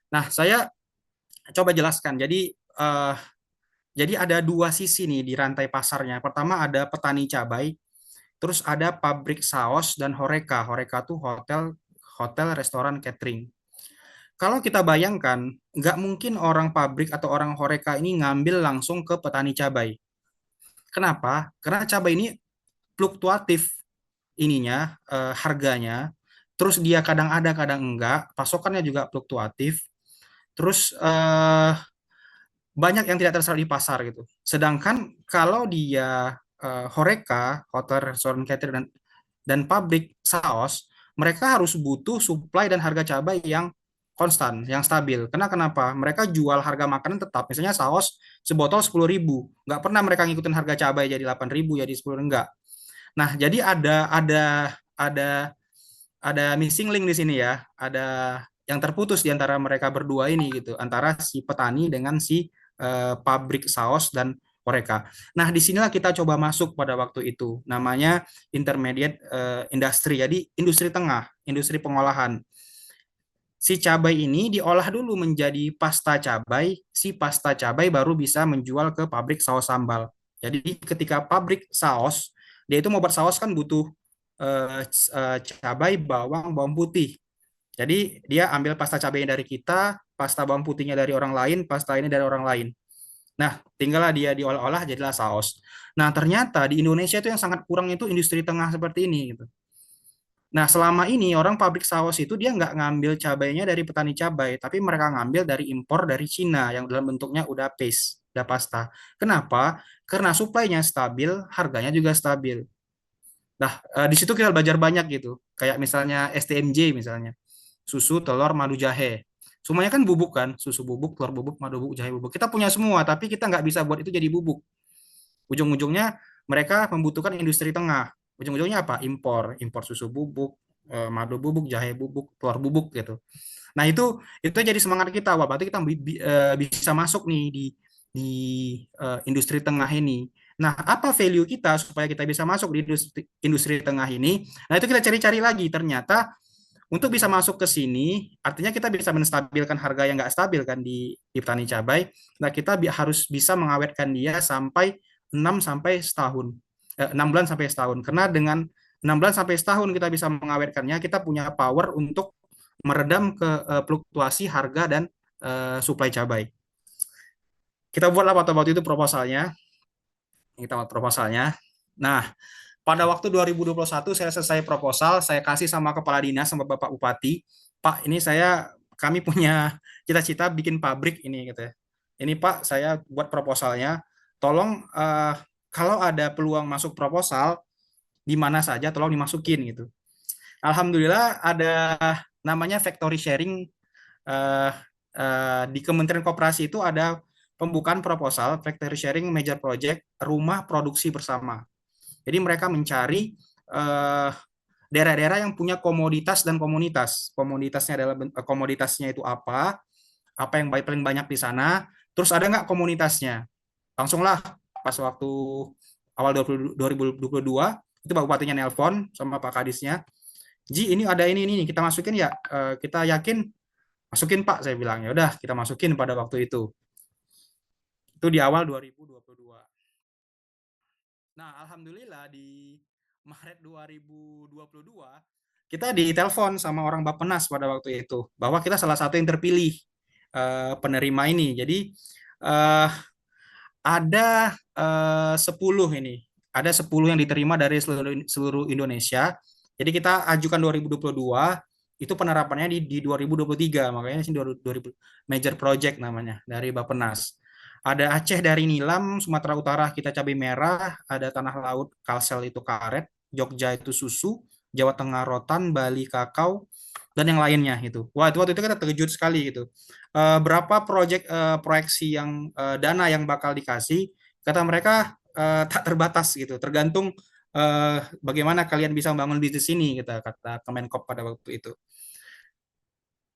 nah saya coba jelaskan. Jadi ada dua sisi nih di rantai pasarnya. Pertama ada petani cabai, terus ada pabrik saus dan horeca. Horeca tuh hotel, restoran, catering. Kalau kita bayangkan, nggak mungkin orang pabrik atau orang horeca ini ngambil langsung ke petani cabai. Kenapa? Karena cabai ini fluktuatif harganya. Terus dia kadang ada, kadang enggak. Pasokannya juga fluktuatif. Terus banyak yang tidak terserap di pasar gitu. Sedangkan kalau dia horeca, hotel, restoran, catering dan pabrik saus, mereka harus butuh supply dan harga cabai yang konstan, yang stabil. Karena kenapa? Mereka jual harga makanan tetap. Misalnya saus sebotol 10.000. Nggak pernah mereka ngikutin harga cabai jadi 8.000, jadi 10 enggak. Nah, jadi ada ada missing link di sini ya. Ada yang terputus di antara mereka berdua ini gitu, antara si petani dengan si pabrik saus dan horeca. Nah, disinilah kita coba masuk pada waktu itu. Namanya intermediate industry. Jadi industri tengah, industri pengolahan. Si cabai ini diolah dulu menjadi pasta cabai. Si pasta cabai baru bisa menjual ke pabrik saus sambal. Jadi ketika pabrik saus, dia itu mau buat saus kan butuh cabai, bawang, bawang putih. Jadi dia ambil pasta cabainya dari kita, pasta bawang putihnya dari orang lain, pasta ini dari orang lain. Nah, tinggallah dia diolah-olah jadilah saus. Nah, ternyata di Indonesia itu yang sangat kurang itu industri tengah seperti ini gitu. Nah, selama ini orang pabrik saus itu dia nggak ngambil cabainya dari petani cabai, tapi mereka ngambil dari impor dari Cina yang dalam bentuknya udah paste, udah pasta. Kenapa? Karena suplainya stabil, harganya juga stabil. Nah, di situ kita belajar banyak gitu. Kayak misalnya STMJ misalnya. Susu, telur, madu, jahe. Semuanya kan bubuk kan, susu bubuk, telur bubuk, madu bubuk, jahe bubuk. Kita punya semua, tapi kita nggak bisa buat itu jadi bubuk. Ujung-ujungnya mereka membutuhkan industri tengah. Ujung-ujungnya apa? Impor susu bubuk, madu bubuk, jahe bubuk, telur bubuk gitu. Nah, itu jadi semangat kita. Wah, berarti kita bisa masuk nih di industri tengah ini. Nah, apa value kita supaya kita bisa masuk di industri tengah ini? Nah, itu kita cari-cari lagi. Ternyata untuk bisa masuk ke sini, artinya kita bisa menstabilkan harga yang nggak stabil kan di petani cabai. Nah, kita harus bisa mengawetkan dia sampai 6 sampai setahun. 6 bulan sampai setahun. Karena dengan 6 bulan sampai setahun kita bisa mengawetkannya, kita punya power untuk meredam ke fluktuasi harga dan supply cabai. Kita buatlah waktu itu proposalnya. Kita buat proposalnya. Nah, pada waktu 2021 saya selesai proposal, saya kasih sama kepala dinas sama Bapak Bupati, Pak, ini kami punya cita-cita bikin pabrik ini gitu ya. Ini Pak, saya buat proposalnya. Tolong kalau ada peluang masuk proposal di mana saja tolong dimasukin gitu. Alhamdulillah ada namanya factory sharing eh, di Kementerian Koperasi itu ada pembukaan proposal factory sharing major project rumah produksi bersama. Jadi mereka mencari daerah-daerah yang punya komoditas dan komunitas. Komoditasnya itu apa yang paling banyak di sana, terus ada nggak komunitasnya. Langsunglah pas waktu awal 2022 itu Pak Bupatinya nelpon sama Pak Kadisnya, Ji ini ada ini kita masukin ya. Kita yakin masukin Pak, saya bilang. Ya udah kita masukin pada waktu itu. Itu di awal 2022. Nah, alhamdulillah di Maret 2022 kita ditelepon sama orang Bappenas pada waktu itu bahwa kita salah satu yang terpilih penerima ini. Jadi ada 10 ini. Ada 10 yang diterima dari seluruh Indonesia. Jadi kita ajukan 2022, itu penerapannya di 2023, makanya sini 2000 major project namanya dari Bappenas. Ada Aceh dari Nilam, Sumatera Utara kita cabai merah, ada Tanah Laut Kalsel itu karet, Jogja itu susu, Jawa Tengah rotan, Bali kakao, dan yang lainnya itu. Wah, itu waktu itu kita terkejut sekali gitu. Berapa proyeksi yang dana yang bakal dikasih, kata mereka tak terbatas gitu, tergantung bagaimana kalian bisa membangun bisnis ini, gitu, kata Kemenkop pada waktu itu.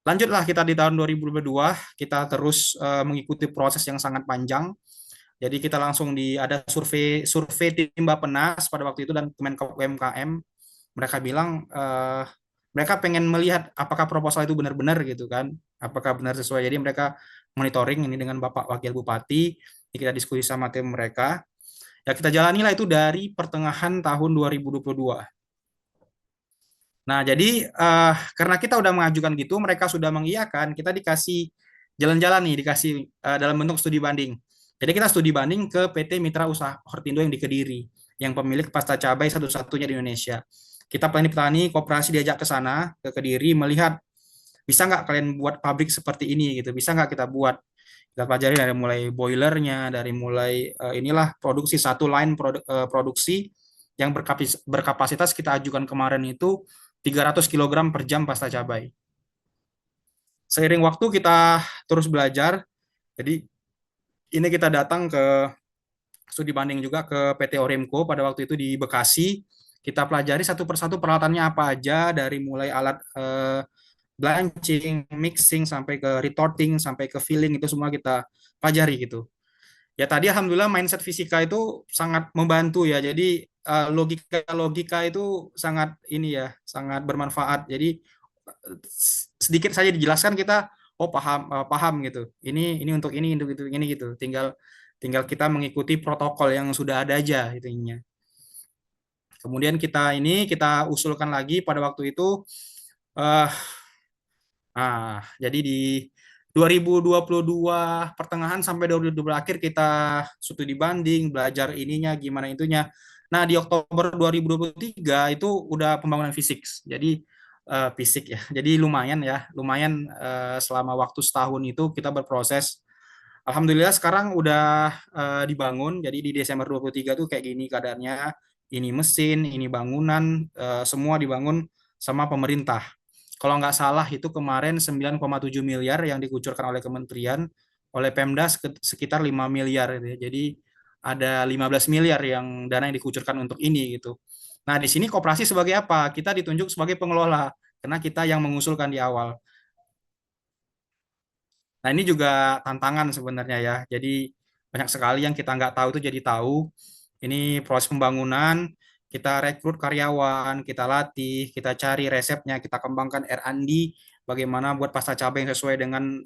Lanjutlah kita di tahun 2022, kita terus mengikuti proses yang sangat panjang. Jadi kita langsung ada survei survei tim Bappenas pada waktu itu dan Kemenkop UMKM. Mereka bilang mereka pengen melihat apakah proposal itu benar-benar gitu kan, apakah benar sesuai. Jadi mereka monitoring ini dengan Bapak Wakil Bupati, kita diskusi sama tim mereka. Ya kita jalanilah itu dari pertengahan tahun 2022. Nah, jadi karena kita udah mengajukan gitu, mereka sudah mengiyakan, kita dikasih jalan-jalan nih, dikasih dalam bentuk studi banding. Jadi kita studi banding ke PT Mitra Usaha Hortindo yang di Kediri, yang pemilik pasta cabai satu-satunya di Indonesia. Kita petani-petani koperasi diajak ke sana, ke Kediri, melihat bisa nggak kalian buat pabrik seperti ini gitu, bisa nggak kita buat. Kita pelajari dari mulai boilernya, dari mulai inilah produksi satu line produksi yang berkapasitas kita ajukan kemarin itu 300 kg per jam pasta cabai. Seiring waktu kita terus belajar, jadi ini kita datang ke studi banding juga ke PT Oremco pada waktu itu di Bekasi. Kita pelajari satu persatu peralatannya apa aja, dari mulai alat blanching, mixing, sampai ke retorting, sampai ke filling, itu semua kita pelajari gitu. Ya tadi alhamdulillah mindset fisika itu sangat membantu ya. Jadi logika itu sangat ini ya, sangat bermanfaat. Jadi sedikit saja dijelaskan kita oh paham gitu. Ini untuk ini gitu. Tinggal tinggal kita mengikuti protokol yang sudah ada aja intinya. Kemudian kita usulkan lagi pada waktu itu eh jadi di 2022 pertengahan sampai 2022 akhir kita studi banding, belajar ininya, gimana itunya. Nah, di Oktober 2023 itu udah pembangunan fisik. Jadi fisik ya. Jadi lumayan selama waktu setahun itu kita berproses. Alhamdulillah sekarang udah dibangun. Jadi di Desember 23 tuh kayak gini keadaannya. Ini mesin, ini bangunan, semua dibangun sama pemerintah. Kalau nggak salah itu kemarin 9,7 miliar yang dikucurkan oleh kementerian, oleh Pemda sekitar 5 miliar gitu ya. Jadi ada 15 miliar yang dana yang dikucurkan untuk ini gitu. Nah, di sini koperasi sebagai apa? Kita ditunjuk sebagai pengelola karena kita yang mengusulkan di awal. Nah, ini juga tantangan sebenarnya ya. Jadi banyak sekali yang kita nggak tahu itu jadi tahu. Ini proses pembangunan, kita rekrut karyawan, kita latih, kita cari resepnya, kita kembangkan R&D, bagaimana buat pasta cabai yang sesuai dengan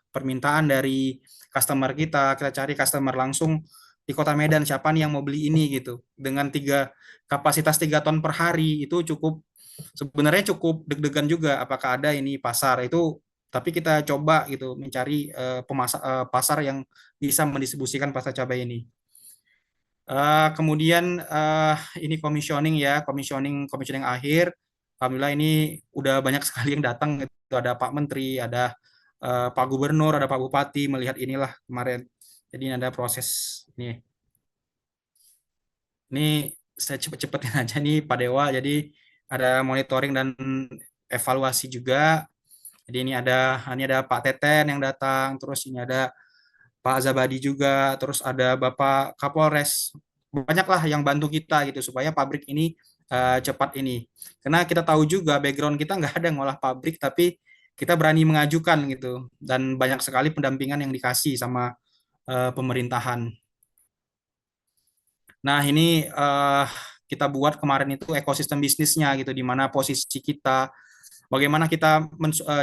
permintaan dari customer kita cari customer langsung di Kota Medan, siapa nih yang mau beli ini gitu. Dengan kapasitas 3 ton per hari itu sebenarnya cukup deg-degan juga apakah ada ini pasar itu, tapi kita coba gitu mencari pasar yang bisa mendistribusikan pasta cabai ini. Kemudian ini commissioning akhir. Alhamdulillah ini udah banyak sekali yang datang. Itu ada Pak Menteri, ada Pak Gubernur, ada Pak Bupati melihat inilah kemarin. Jadi ini ada proses ini. Ini saya cepet-cepetin aja nih Pak Dewa. Jadi ada monitoring dan evaluasi juga. Jadi ini ada Pak Teten yang datang, terus ini ada Pak Zabadi juga, terus ada Bapak Kapolres. Banyaklah yang bantu kita gitu supaya pabrik ini cepat ini. Karena kita tahu juga background kita nggak ada ngolah pabrik, tapi kita berani mengajukan gitu. Dan banyak sekali pendampingan yang dikasih sama pemerintahan. Nah, ini kita buat kemarin itu ekosistem bisnisnya gitu, di mana posisi kita, bagaimana kita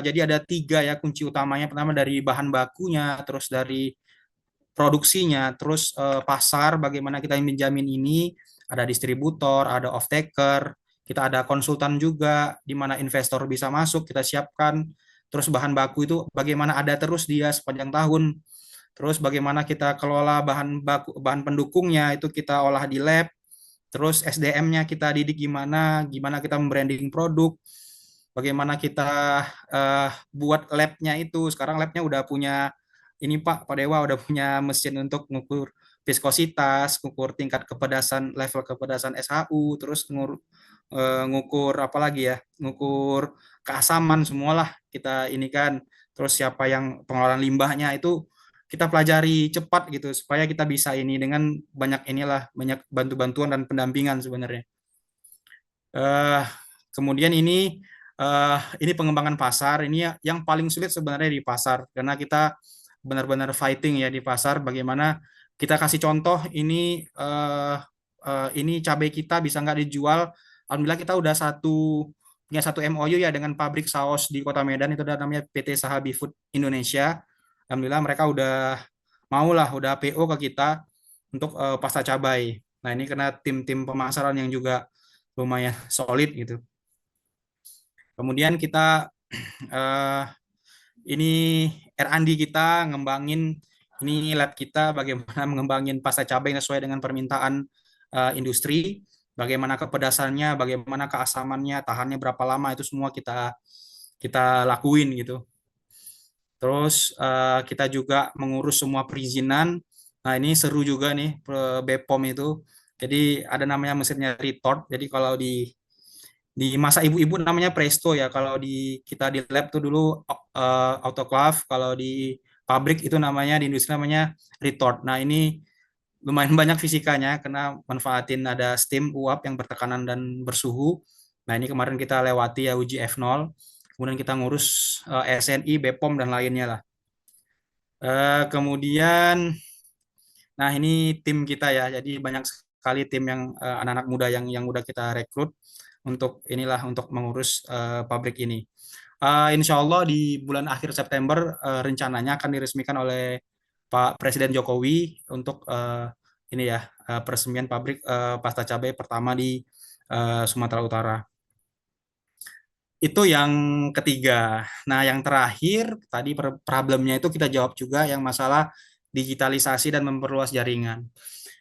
jadi ada 3 ya kunci utamanya. Pertama dari bahan bakunya, terus dari produksinya, terus pasar, bagaimana kita menjamin ini, ada distributor, ada off-taker, kita ada konsultan juga, di mana investor bisa masuk, kita siapkan, terus bahan baku itu bagaimana ada terus dia sepanjang tahun, terus bagaimana kita kelola bahan pendukungnya, itu kita olah di lab, terus SDM-nya kita didik gimana kita membranding produk, bagaimana kita buat lab-nya itu. Sekarang lab-nya udah punya ini Pak Dewa udah punya mesin untuk mengukur viskositas, mengukur tingkat kepedasan, level kepedasan SHU, terus ngukur apa lagi ya, ngukur keasaman semualah kita ini kan. Terus siapa yang pengelolaan limbahnya itu kita pelajari cepat gitu supaya kita bisa ini dengan banyak bantu-bantuan dan pendampingan sebenarnya. Kemudian ini ini pengembangan pasar. Ini yang paling sulit sebenarnya di pasar karena kita benar-benar fighting ya di pasar. Bagaimana kita kasih contoh ini cabai kita bisa nggak dijual. Alhamdulillah kita udah punya satu MOU ya dengan pabrik saus di Kota Medan, itu udah namanya PT Sahabi Food Indonesia. Alhamdulillah mereka udah PO ke kita untuk pasta cabai. Nah ini karena tim-tim pemasaran yang juga lumayan solid gitu. Kemudian kita eh, ini R&D kita ngembangin, ini lab kita bagaimana mengembangin pasta cabai yang sesuai dengan permintaan industri, bagaimana kepedasannya, bagaimana keasamannya, tahannya berapa lama, itu semua kita kita lakuin gitu. Terus kita juga mengurus semua perizinan. Nah ini seru juga nih BPOM itu. Jadi ada namanya mesinnya retort. Jadi kalau di masa ibu-ibu namanya Presto ya. Kalau kita di lab tuh dulu autoclave. Kalau di pabrik itu namanya, di industri namanya retort. Nah ini lumayan banyak fisikanya karena manfaatin ada steam uap yang bertekanan dan bersuhu. Nah ini kemarin kita lewati ya uji F0. Kemudian kita ngurus SNI, BPOM dan lainnya lah. Kemudian, nah ini tim kita ya. Jadi banyak sekali tim yang anak-anak muda yang udah kita rekrut untuk mengurus pabrik ini. Insya Allah di bulan akhir September rencananya akan diresmikan oleh Pak Presiden Jokowi untuk ini ya peresmian pabrik pasta cabai pertama di Sumatera Utara. Itu yang ketiga. Nah, yang terakhir tadi problemnya itu kita jawab juga yang masalah digitalisasi dan memperluas jaringan.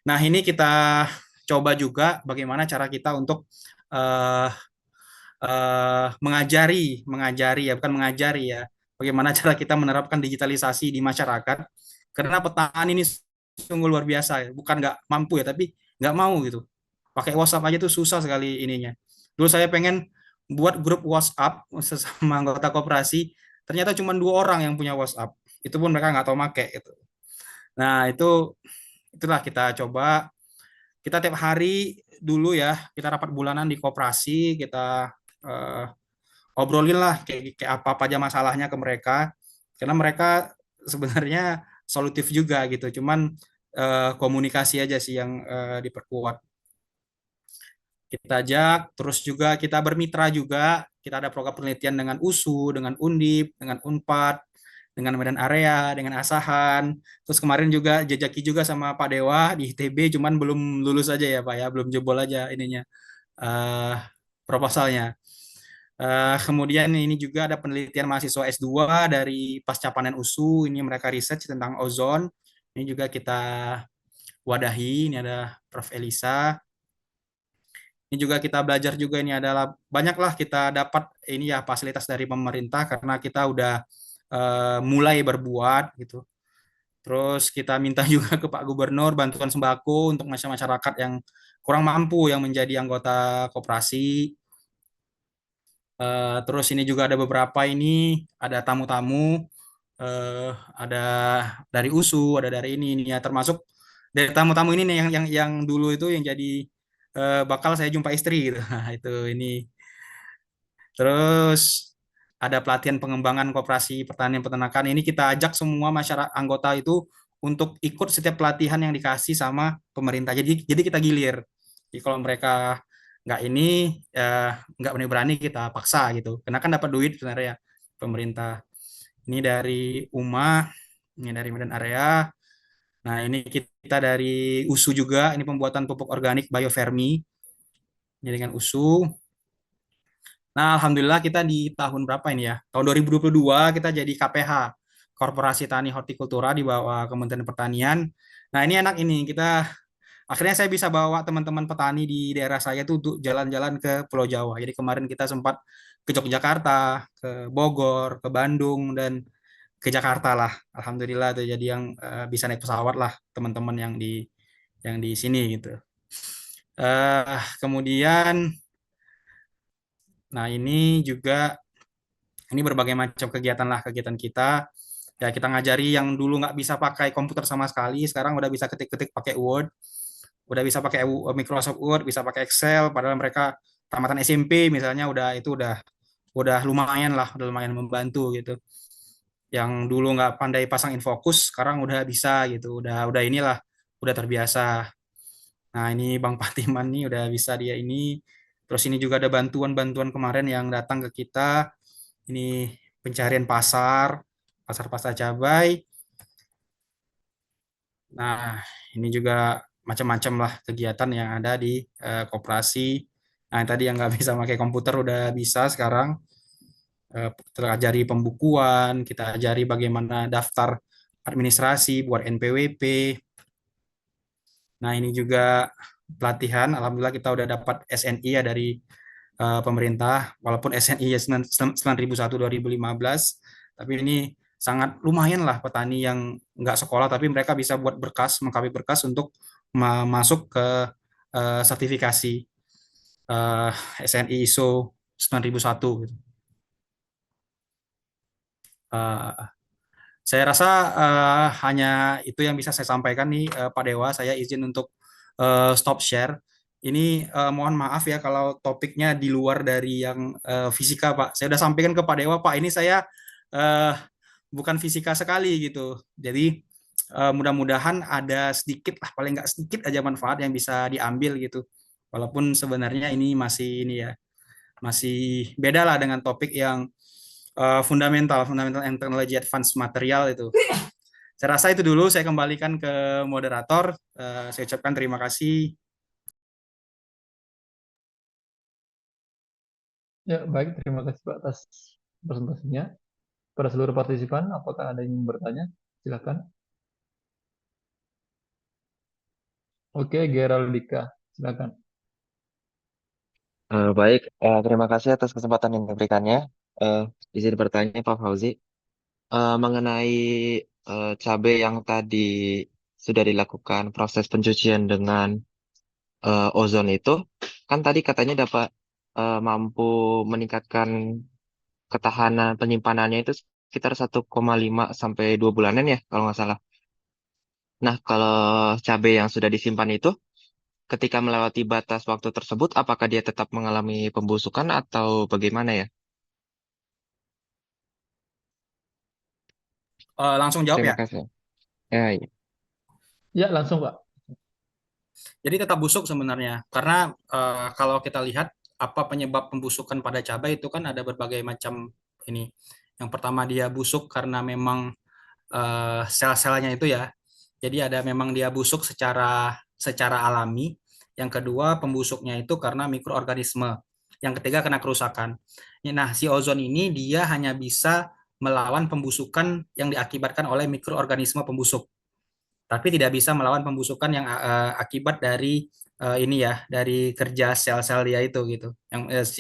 Nah, ini kita coba juga bagaimana cara kita untuk uh, mengajari ya, bukan mengajari ya, bagaimana cara kita menerapkan digitalisasi di masyarakat. Karena petani ini sungguh luar biasa, ya. Bukan nggak mampu ya, tapi nggak mau gitu. Pakai WhatsApp aja tuh susah sekali ininya. Dulu saya pengen buat grup WhatsApp sesama anggota koperasi, ternyata cuma 2 orang yang punya WhatsApp. Itu pun mereka nggak tahu make itu. Nah, itulah kita coba. Kita tiap hari dulu ya, kita rapat bulanan di koperasi, kita eh, obrolin lah kayak apa aja masalahnya ke mereka, karena mereka sebenarnya solutif juga gitu, cuman komunikasi aja sih yang diperkuat. Kita ajak, terus juga kita bermitra juga, kita ada program penelitian dengan USU, dengan Undip, dengan Unpad, dengan Medan Area, dengan Asahan. Terus kemarin juga jajaki juga sama Pak Dewa di ITB, cuman belum lulus aja ya Pak ya, belum jebol aja ininya eh proposalnya. Kemudian ini juga ada penelitian mahasiswa S2 dari pasca panen USU, ini mereka research tentang ozon. Ini juga kita wadahi, ini ada Prof. Elisa. Ini juga kita belajar juga, ini adalah banyaklah kita dapat ini ya fasilitas dari pemerintah karena kita udah mulai berbuat gitu. Terus kita minta juga ke Pak Gubernur bantuan sembako untuk masyarakat yang kurang mampu yang menjadi anggota koperasi. Terus ini juga ada beberapa ini, ada tamu-tamu, ada dari USU, ada dari ini ya, termasuk dari tamu-tamu ini nih yang dulu itu yang jadi bakal saya jumpa istri gitu. Nah, itu ini. Terus ada pelatihan pengembangan koperasi pertanian peternakan. Ini kita ajak semua masyarakat anggota itu untuk ikut setiap pelatihan yang dikasih sama pemerintah. Jadi kita gilir. Jadi kalau mereka nggak ini nggak berani kita paksa gitu. Karena kan dapat duit sebenarnya pemerintah. Ini dari UMA, ini dari Medan Area. Nah ini kita dari USU juga. Ini pembuatan pupuk organik biovermi. Ini dengan USU. Nah, alhamdulillah kita di tahun berapa ini ya? Tahun 2022 kita jadi KPH, Korporasi Tani Hortikultura di bawah Kementerian Pertanian. Nah, ini enak ini. Akhirnya saya bisa bawa teman-teman petani di daerah saya tuh untuk jalan-jalan ke Pulau Jawa. Jadi kemarin kita sempat ke Yogyakarta, ke Bogor, ke Bandung dan ke Jakarta lah. Alhamdulillah tuh jadi yang bisa naik pesawat lah teman-teman yang di sini gitu. Kemudian nah ini juga ini berbagai macam kegiatan lah kegiatan kita. Ya kita ngajari yang dulu nggak bisa pakai komputer sama sekali, sekarang udah bisa ketik-ketik pakai Word, udah bisa pakai Microsoft Word, bisa pakai Excel, padahal mereka tamatan SMP misalnya udah udah lumayan lah, udah lumayan membantu gitu. Yang dulu nggak pandai pasang infokus, sekarang udah bisa gitu, udah inilah, udah terbiasa. Nah ini Bang Patiman nih udah bisa dia ini. Terus ini juga ada bantuan-bantuan kemarin yang datang ke kita. Ini pencarian pasar cabai. Nah, ini juga macam-macam lah kegiatan yang ada di koperasi. Nah, yang tadi yang nggak bisa pakai komputer udah bisa sekarang. Kita ajari pembukuan, kita ajari bagaimana daftar administrasi buat NPWP. Nah, ini juga pelatihan. Alhamdulillah kita udah dapat SNI ya dari pemerintah. Walaupun SNI ya 9001 2015, tapi ini sangat lumayan lah petani yang nggak sekolah, tapi mereka bisa buat berkas, mengkapi berkas untuk masuk ke sertifikasi eh, SNI ISO 9001 gitu. Eh, saya rasa hanya itu yang bisa saya sampaikan nih Pak Dewa. Saya izin untuk stop share. Ini mohon maaf ya kalau topiknya di luar dari yang fisika, Pak. Saya udah sampaikan ke Pak Dewa, Pak. Ini saya eh, bukan fisika sekali gitu. Jadi mudah-mudahan ada sedikit lah, paling nggak sedikit aja manfaat yang bisa diambil gitu. Walaupun sebenarnya ini masih ini ya, masih beda lah dengan topik yang fundamental and technology advanced material itu. Saya rasa itu dulu, saya kembalikan ke moderator. Saya ucapkan terima kasih. Ya, baik. Terima kasih Pak atas presentasinya. Pada seluruh partisipan, apakah ada yang ingin bertanya? Silakan. Oke, Geraldika, silakan. Baik, terima kasih atas kesempatan yang diberikannya. Eh, izin bertanya Pak Fauzi, mengenai cabai yang tadi sudah dilakukan proses pencucian dengan ozon itu, kan tadi katanya dapat mampu meningkatkan ketahanan penyimpanannya itu sekitar 1,5 sampai 2 bulanan ya, kalau nggak salah. Nah, kalau cabai yang sudah disimpan itu, ketika melewati batas waktu tersebut, apakah dia tetap mengalami pembusukan atau bagaimana ya? Langsung jawab Terima ya. kasih. Ya, iya. Ya, langsung Pak. Jadi tetap busuk sebenarnya. Karena kalau kita lihat apa penyebab pembusukan pada cabai itu kan ada berbagai macam ini. Yang pertama dia busuk karena memang sel-selnya itu ya. Jadi ada memang dia busuk secara secara alami. Yang kedua pembusuknya itu karena mikroorganisme. Yang ketiga kena kerusakan. Nah, si ozon ini dia hanya bisa melawan pembusukan yang diakibatkan oleh mikroorganisme pembusuk, tapi tidak bisa melawan pembusukan yang akibat dari ini ya, dari kerja sel-sel dia itu gitu,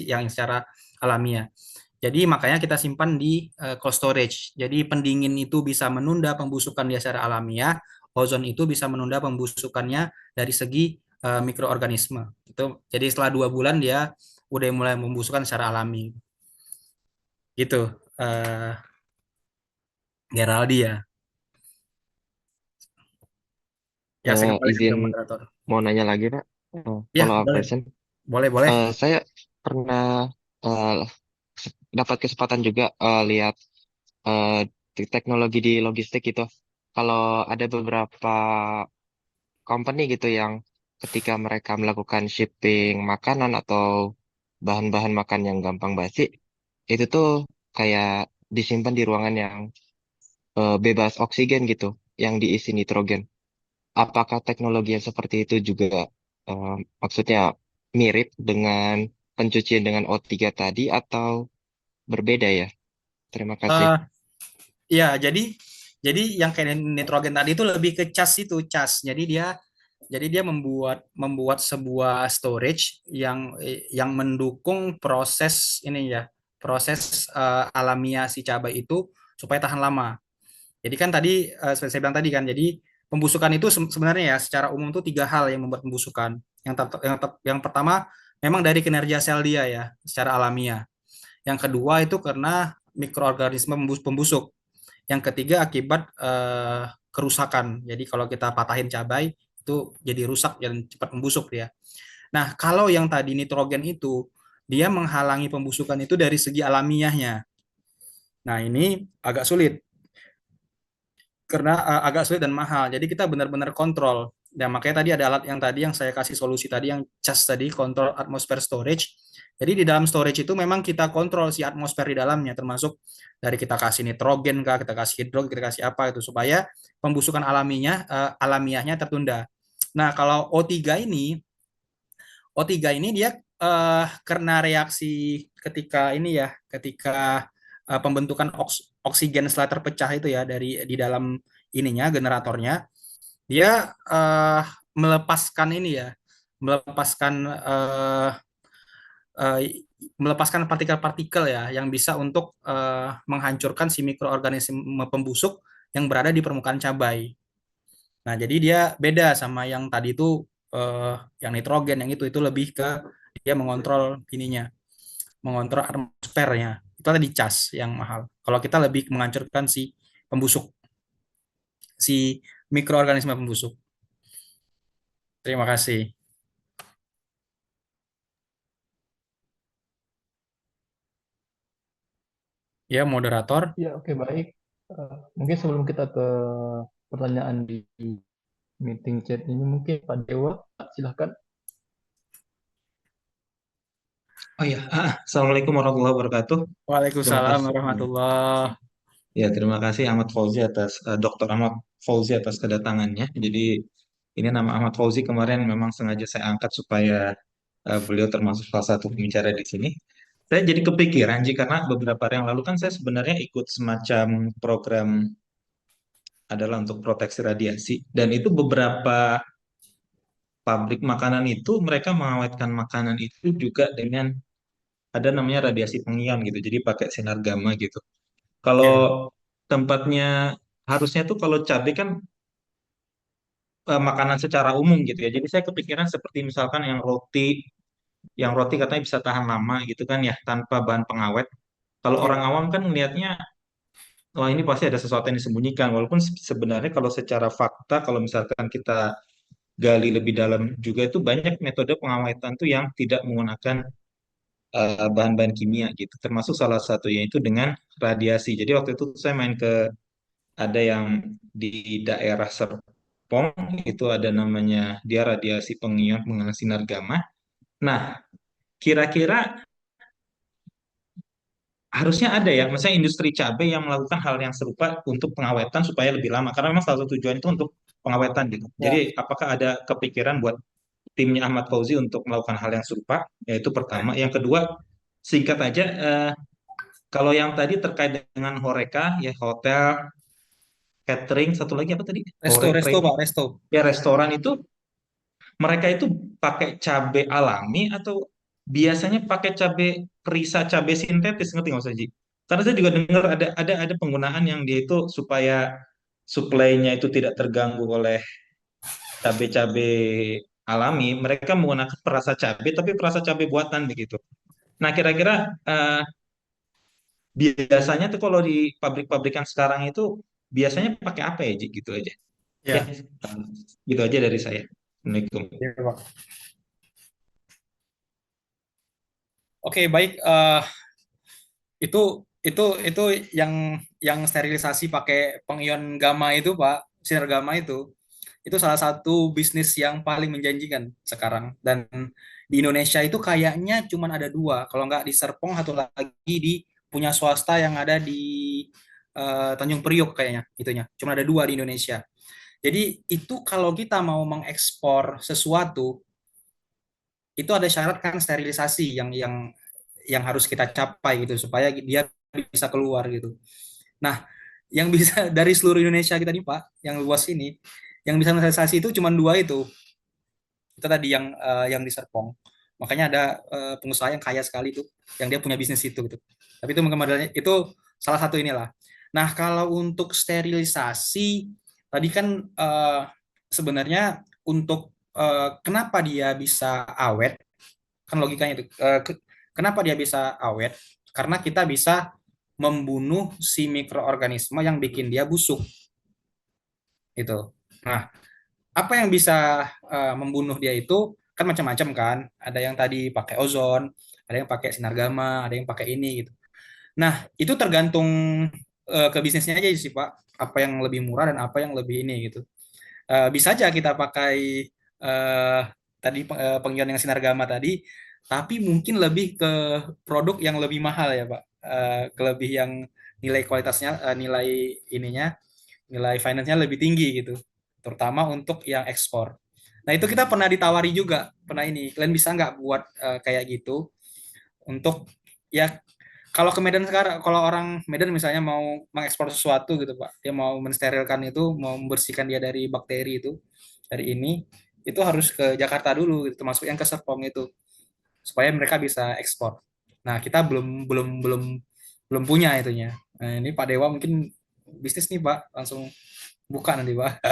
yang secara alamiah. Jadi makanya kita simpan di cold storage. Jadi pendingin itu bisa menunda pembusukan dia secara alamiah, ozon itu bisa menunda pembusukannya dari segi mikroorganisme. Itu jadi setelah 2 bulan dia udah mulai membusukkan secara alami. Gitu, uh, Geraldi ya. Ya saya kembalikan ke Izin moderator. mau nanya lagi, Pak. Ya Follow up boleh, question. boleh, boleh. Saya pernah eh, dapat kesempatan juga lihat eh, teknologi di logistik itu. Kalau ada beberapa company gitu yang ketika mereka melakukan shipping makanan atau bahan-bahan makan yang gampang basi, itu tuh kayak disimpan di ruangan yang bebas oksigen gitu, yang diisi nitrogen. Apakah teknologi yang seperti itu juga maksudnya mirip dengan pencucian dengan O3 tadi atau berbeda ya? Terima kasih. Eh, Ya, jadi yang kayak nitrogen tadi itu lebih ke cas itu, cas. Jadi dia membuat membuat sebuah storage yang mendukung proses ini ya, proses alamiah si cabai itu supaya tahan lama. Jadi kan tadi seperti saya bilang tadi kan, jadi pembusukan itu sebenarnya ya secara umum tuh 3 hal yang membuat pembusukan. Yang pertama memang dari kinerja sel dia ya secara alamiah. Yang kedua itu karena mikroorganisme pembusuk. Yang ketiga akibat kerusakan. Jadi kalau kita patahin cabai itu jadi rusak dan cepat membusuk dia. Nah, kalau yang tadi nitrogen itu dia menghalangi pembusukan itu dari segi alamiahnya. Nah, ini agak sulit karena agak sulit dan mahal. Jadi kita benar-benar kontrol. Dan makanya tadi ada alat yang tadi yang saya kasih solusi tadi yang cas tadi, kontrol atmosfer storage. Jadi di dalam storage itu memang kita kontrol si atmosfer di dalamnya, termasuk dari kita kasih nitrogen kah, kita kasih hidrogen, kita kasih apa itu supaya pembusukan alamiahnya tertunda. Nah, kalau O3 ini dia karena reaksi ketika ini ya, ketika pembentukan oksigen setelah terpecah itu ya dari di dalam ininya generatornya, dia melepaskan ini ya, melepaskan eh, melepaskan partikel-partikel ya yang bisa untuk menghancurkan si mikroorganisme pembusuk yang berada di permukaan cabai. Nah, jadi dia beda sama yang tadi itu yang nitrogen yang itu lebih ke dia mengontrol ininya, mengontrol atmosfernya. Itu tadi cas yang mahal. Kalau kita lebih menghancurkan si pembusuk, si mikroorganisme pembusuk. Terima kasih. Ya, moderator. Ya, oke, baik. Mungkin sebelum kita ke pertanyaan di meeting chat ini, mungkin Pak Dewa, silahkan. Oh ya, Assalamualaikum warahmatullahi wabarakatuh. Terima Waalaikumsalam kasih. warahmatullah. Ya, terima kasih Ahmad Fauzi atas Dr. Ahmad Fauzi atas kedatangannya. Jadi ini nama Ahmad Fauzi kemarin memang sengaja saya angkat supaya beliau termasuk salah satu pembicara di sini. Saya jadi kepikiran Ji, karena beberapa hari yang lalu kan saya sebenarnya ikut semacam program adalah untuk proteksi radiasi, dan itu beberapa pabrik makanan itu mereka mengawetkan makanan itu juga dengan ada namanya radiasi pengion gitu. Jadi pakai sinar gamma gitu. Kalau Ya, tempatnya harusnya tuh kalau cabai kan makanan secara umum gitu ya. Jadi saya kepikiran seperti misalkan yang roti katanya bisa tahan lama gitu kan ya tanpa bahan pengawet. Kalau orang ya, awam kan melihatnya, wah ini pasti ada sesuatu yang disembunyikan. Walaupun sebenarnya kalau secara fakta, kalau misalkan kita gali lebih dalam juga itu banyak metode pengawetan tuh yang tidak menggunakan bahan-bahan kimia gitu. Termasuk salah satunya itu dengan radiasi. Jadi waktu itu saya main ke ada yang di daerah Serpong itu ada namanya dia radiasi pengion menggunakan sinar gamma. Nah, kira-kira harusnya ada ya, misalnya industri cabai yang melakukan hal yang serupa untuk pengawetan supaya lebih lama. Karena memang salah satu tujuan itu untuk pengawetan gitu. Jadi, ya. apakah ada kepikiran buat timnya Ahmad Fauzi untuk melakukan hal yang serupa? Yaitu pertama. Yang kedua, singkat aja, kalau yang tadi terkait dengan Horeca, ya hotel, catering, satu lagi apa tadi? Resto, Horeca, Pak, resto. ya restoran itu mereka itu pakai cabai alami atau biasanya pakai cabai perisa cabai sintetis, ngerti nggak usah Ji? Karena saya juga dengar ada penggunaan yang dia itu supaya suplainya itu tidak terganggu oleh cabai-cabai alami, mereka menggunakan perasa cabai tapi perasa cabai buatan begitu. Nah, kira-kira biasanya tuh kalau di pabrik-pabrikan sekarang itu biasanya pakai apa ya Ji? Gitu aja. Ya, Ya, gitu aja dari saya. Assalamualaikum. ya, Pak. Oke, baik. Itu yang sterilisasi pakai pengion gamma itu, Pak, sinar gamma itu salah satu bisnis yang paling menjanjikan sekarang. Dan di Indonesia itu kayaknya cuma ada dua, kalau nggak di Serpong, satu lagi di punya swasta yang ada di Tanjung Priok kayaknya itunya. Cuma ada dua di Indonesia. Jadi itu kalau kita mau mengekspor sesuatu itu ada syarat kan sterilisasi yang harus kita capai gitu supaya dia bisa keluar gitu. Nah, yang bisa dari seluruh Indonesia kita nih Pak, yang luas ini, yang bisa sterilisasi itu cuma dua itu. Itu tadi yang di Serpong. Makanya ada pengusaha yang kaya sekali tuh, yang dia punya bisnis itu gitu. Tapi itu mungkin itu salah satu inilah. Nah, kalau untuk sterilisasi tadi kan sebenarnya untuk kenapa dia bisa awet, kan logikanya itu kenapa dia bisa awet, karena kita bisa membunuh si mikroorganisme yang bikin dia busuk itu. Nah, apa yang bisa membunuh dia itu kan macam-macam kan. Ada yang tadi pakai ozon, ada yang pakai sinar gamma, ada yang pakai ini gitu. Nah, itu tergantung ke bisnisnya aja sih Pak, apa yang lebih murah dan apa yang lebih ini gitu. Bisa aja kita pakai eh, tadi penggiat yang sinar gamma tadi, tapi mungkin lebih ke produk yang lebih mahal ya Pak. Kelebih yang nilai kualitasnya, nilai ininya, nilai finance-nya lebih tinggi gitu. Terutama untuk yang ekspor. Nah, itu kita pernah ditawari juga, pernah ini, kalian bisa nggak buat kayak gitu untuk ya kalau ke Medan sekarang, kalau orang Medan misalnya mau mengekspor sesuatu gitu Pak, dia mau mensterilkan itu, mau membersihkan dia dari bakteri itu, dari ini, itu harus ke Jakarta dulu, gitu, termasuk yang ke Serpong itu, supaya mereka bisa ekspor. Nah, kita belum belum belum belum punya itunya. Nah, ini Pak Dewa mungkin bisnis nih Pak, langsung buka nanti Pak.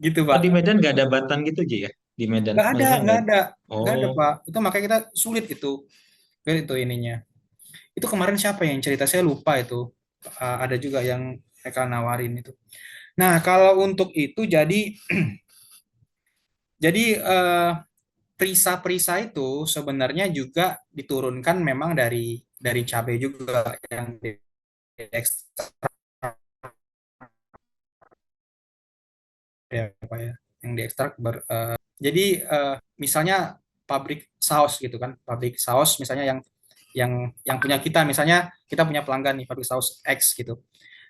Gitu Oh, di Pak. Medan nggak ada Batan gitu Ji ya? Di Medan, Nggak ada, maksudnya nggak nggak? ada, nggak ada Oh, Pak. Itu makanya kita sulit itu ininya. Itu kemarin siapa yang cerita, saya lupa itu. Ada juga yang mereka nawarin itu. Nah, kalau untuk itu jadi perisa-perisa itu sebenarnya juga diturunkan memang dari cabai juga yang diekstrak ya, Pak ya. Yang diekstrak jadi misalnya pabrik saus gitu kan, pabrik saus misalnya yang punya kita, misalnya kita punya pelanggan nih pabrik saus X gitu.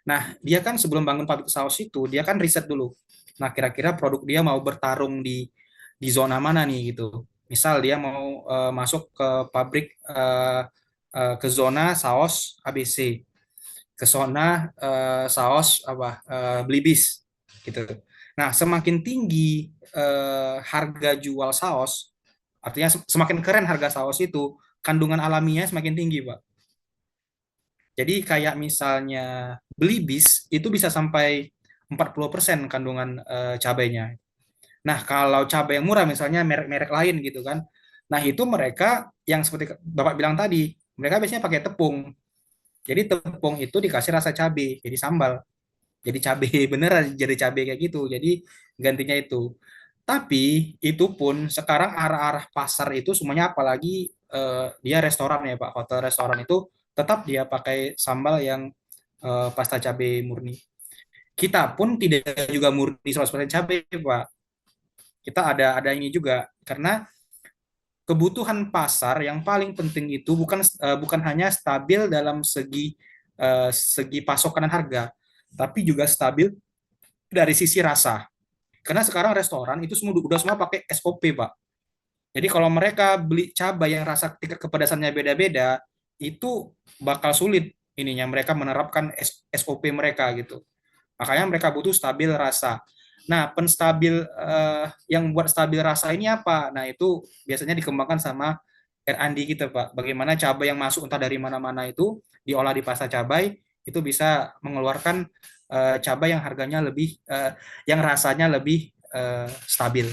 Nah, dia kan sebelum bangun pabrik saus itu, dia kan riset dulu. Nah, kira-kira produk dia mau bertarung di zona mana nih gitu. Misal dia mau masuk ke pabrik ke zona saus ABC, ke zona saus apa Belibis gitu. Nah, semakin tinggi harga jual saus, artinya semakin keren harga saus itu, kandungan alaminya semakin tinggi, Pak. Jadi kayak misalnya beli bis itu bisa sampai 40% kandungan cabainya. Nah, kalau cabai yang murah misalnya merek-merek lain gitu kan. Nah, itu mereka yang seperti Bapak bilang tadi, mereka biasanya pakai tepung. Jadi tepung itu dikasih rasa cabai, jadi sambal. Jadi cabai beneran jadi cabai kayak gitu. Jadi gantinya itu. Tapi itu pun sekarang arah-arah pasar itu semuanya apalagi dia restoran ya Pak, hotel restoran itu tetap dia pakai sambal yang pasta cabai murni. Kita pun tidak juga murni 100% cabai Pak. Kita ada ini juga karena kebutuhan pasar yang paling penting itu bukan hanya stabil dalam segi pasokan dan harga, tapi juga stabil dari sisi rasa. Karena sekarang restoran itu udah semua pakai SOP, Pak. Jadi kalau mereka beli cabai yang rasa tingkat kepedasannya beda-beda, itu bakal sulit ininya mereka menerapkan SOP mereka gitu. Makanya mereka butuh stabil rasa. Nah, penstabil yang buat stabil rasa ini apa? Nah, itu biasanya dikembangkan sama R&D kita, Pak. Bagaimana cabai yang masuk entah dari mana-mana itu diolah di pasta cabai itu bisa mengeluarkan cabai yang harganya lebih yang rasanya lebih stabil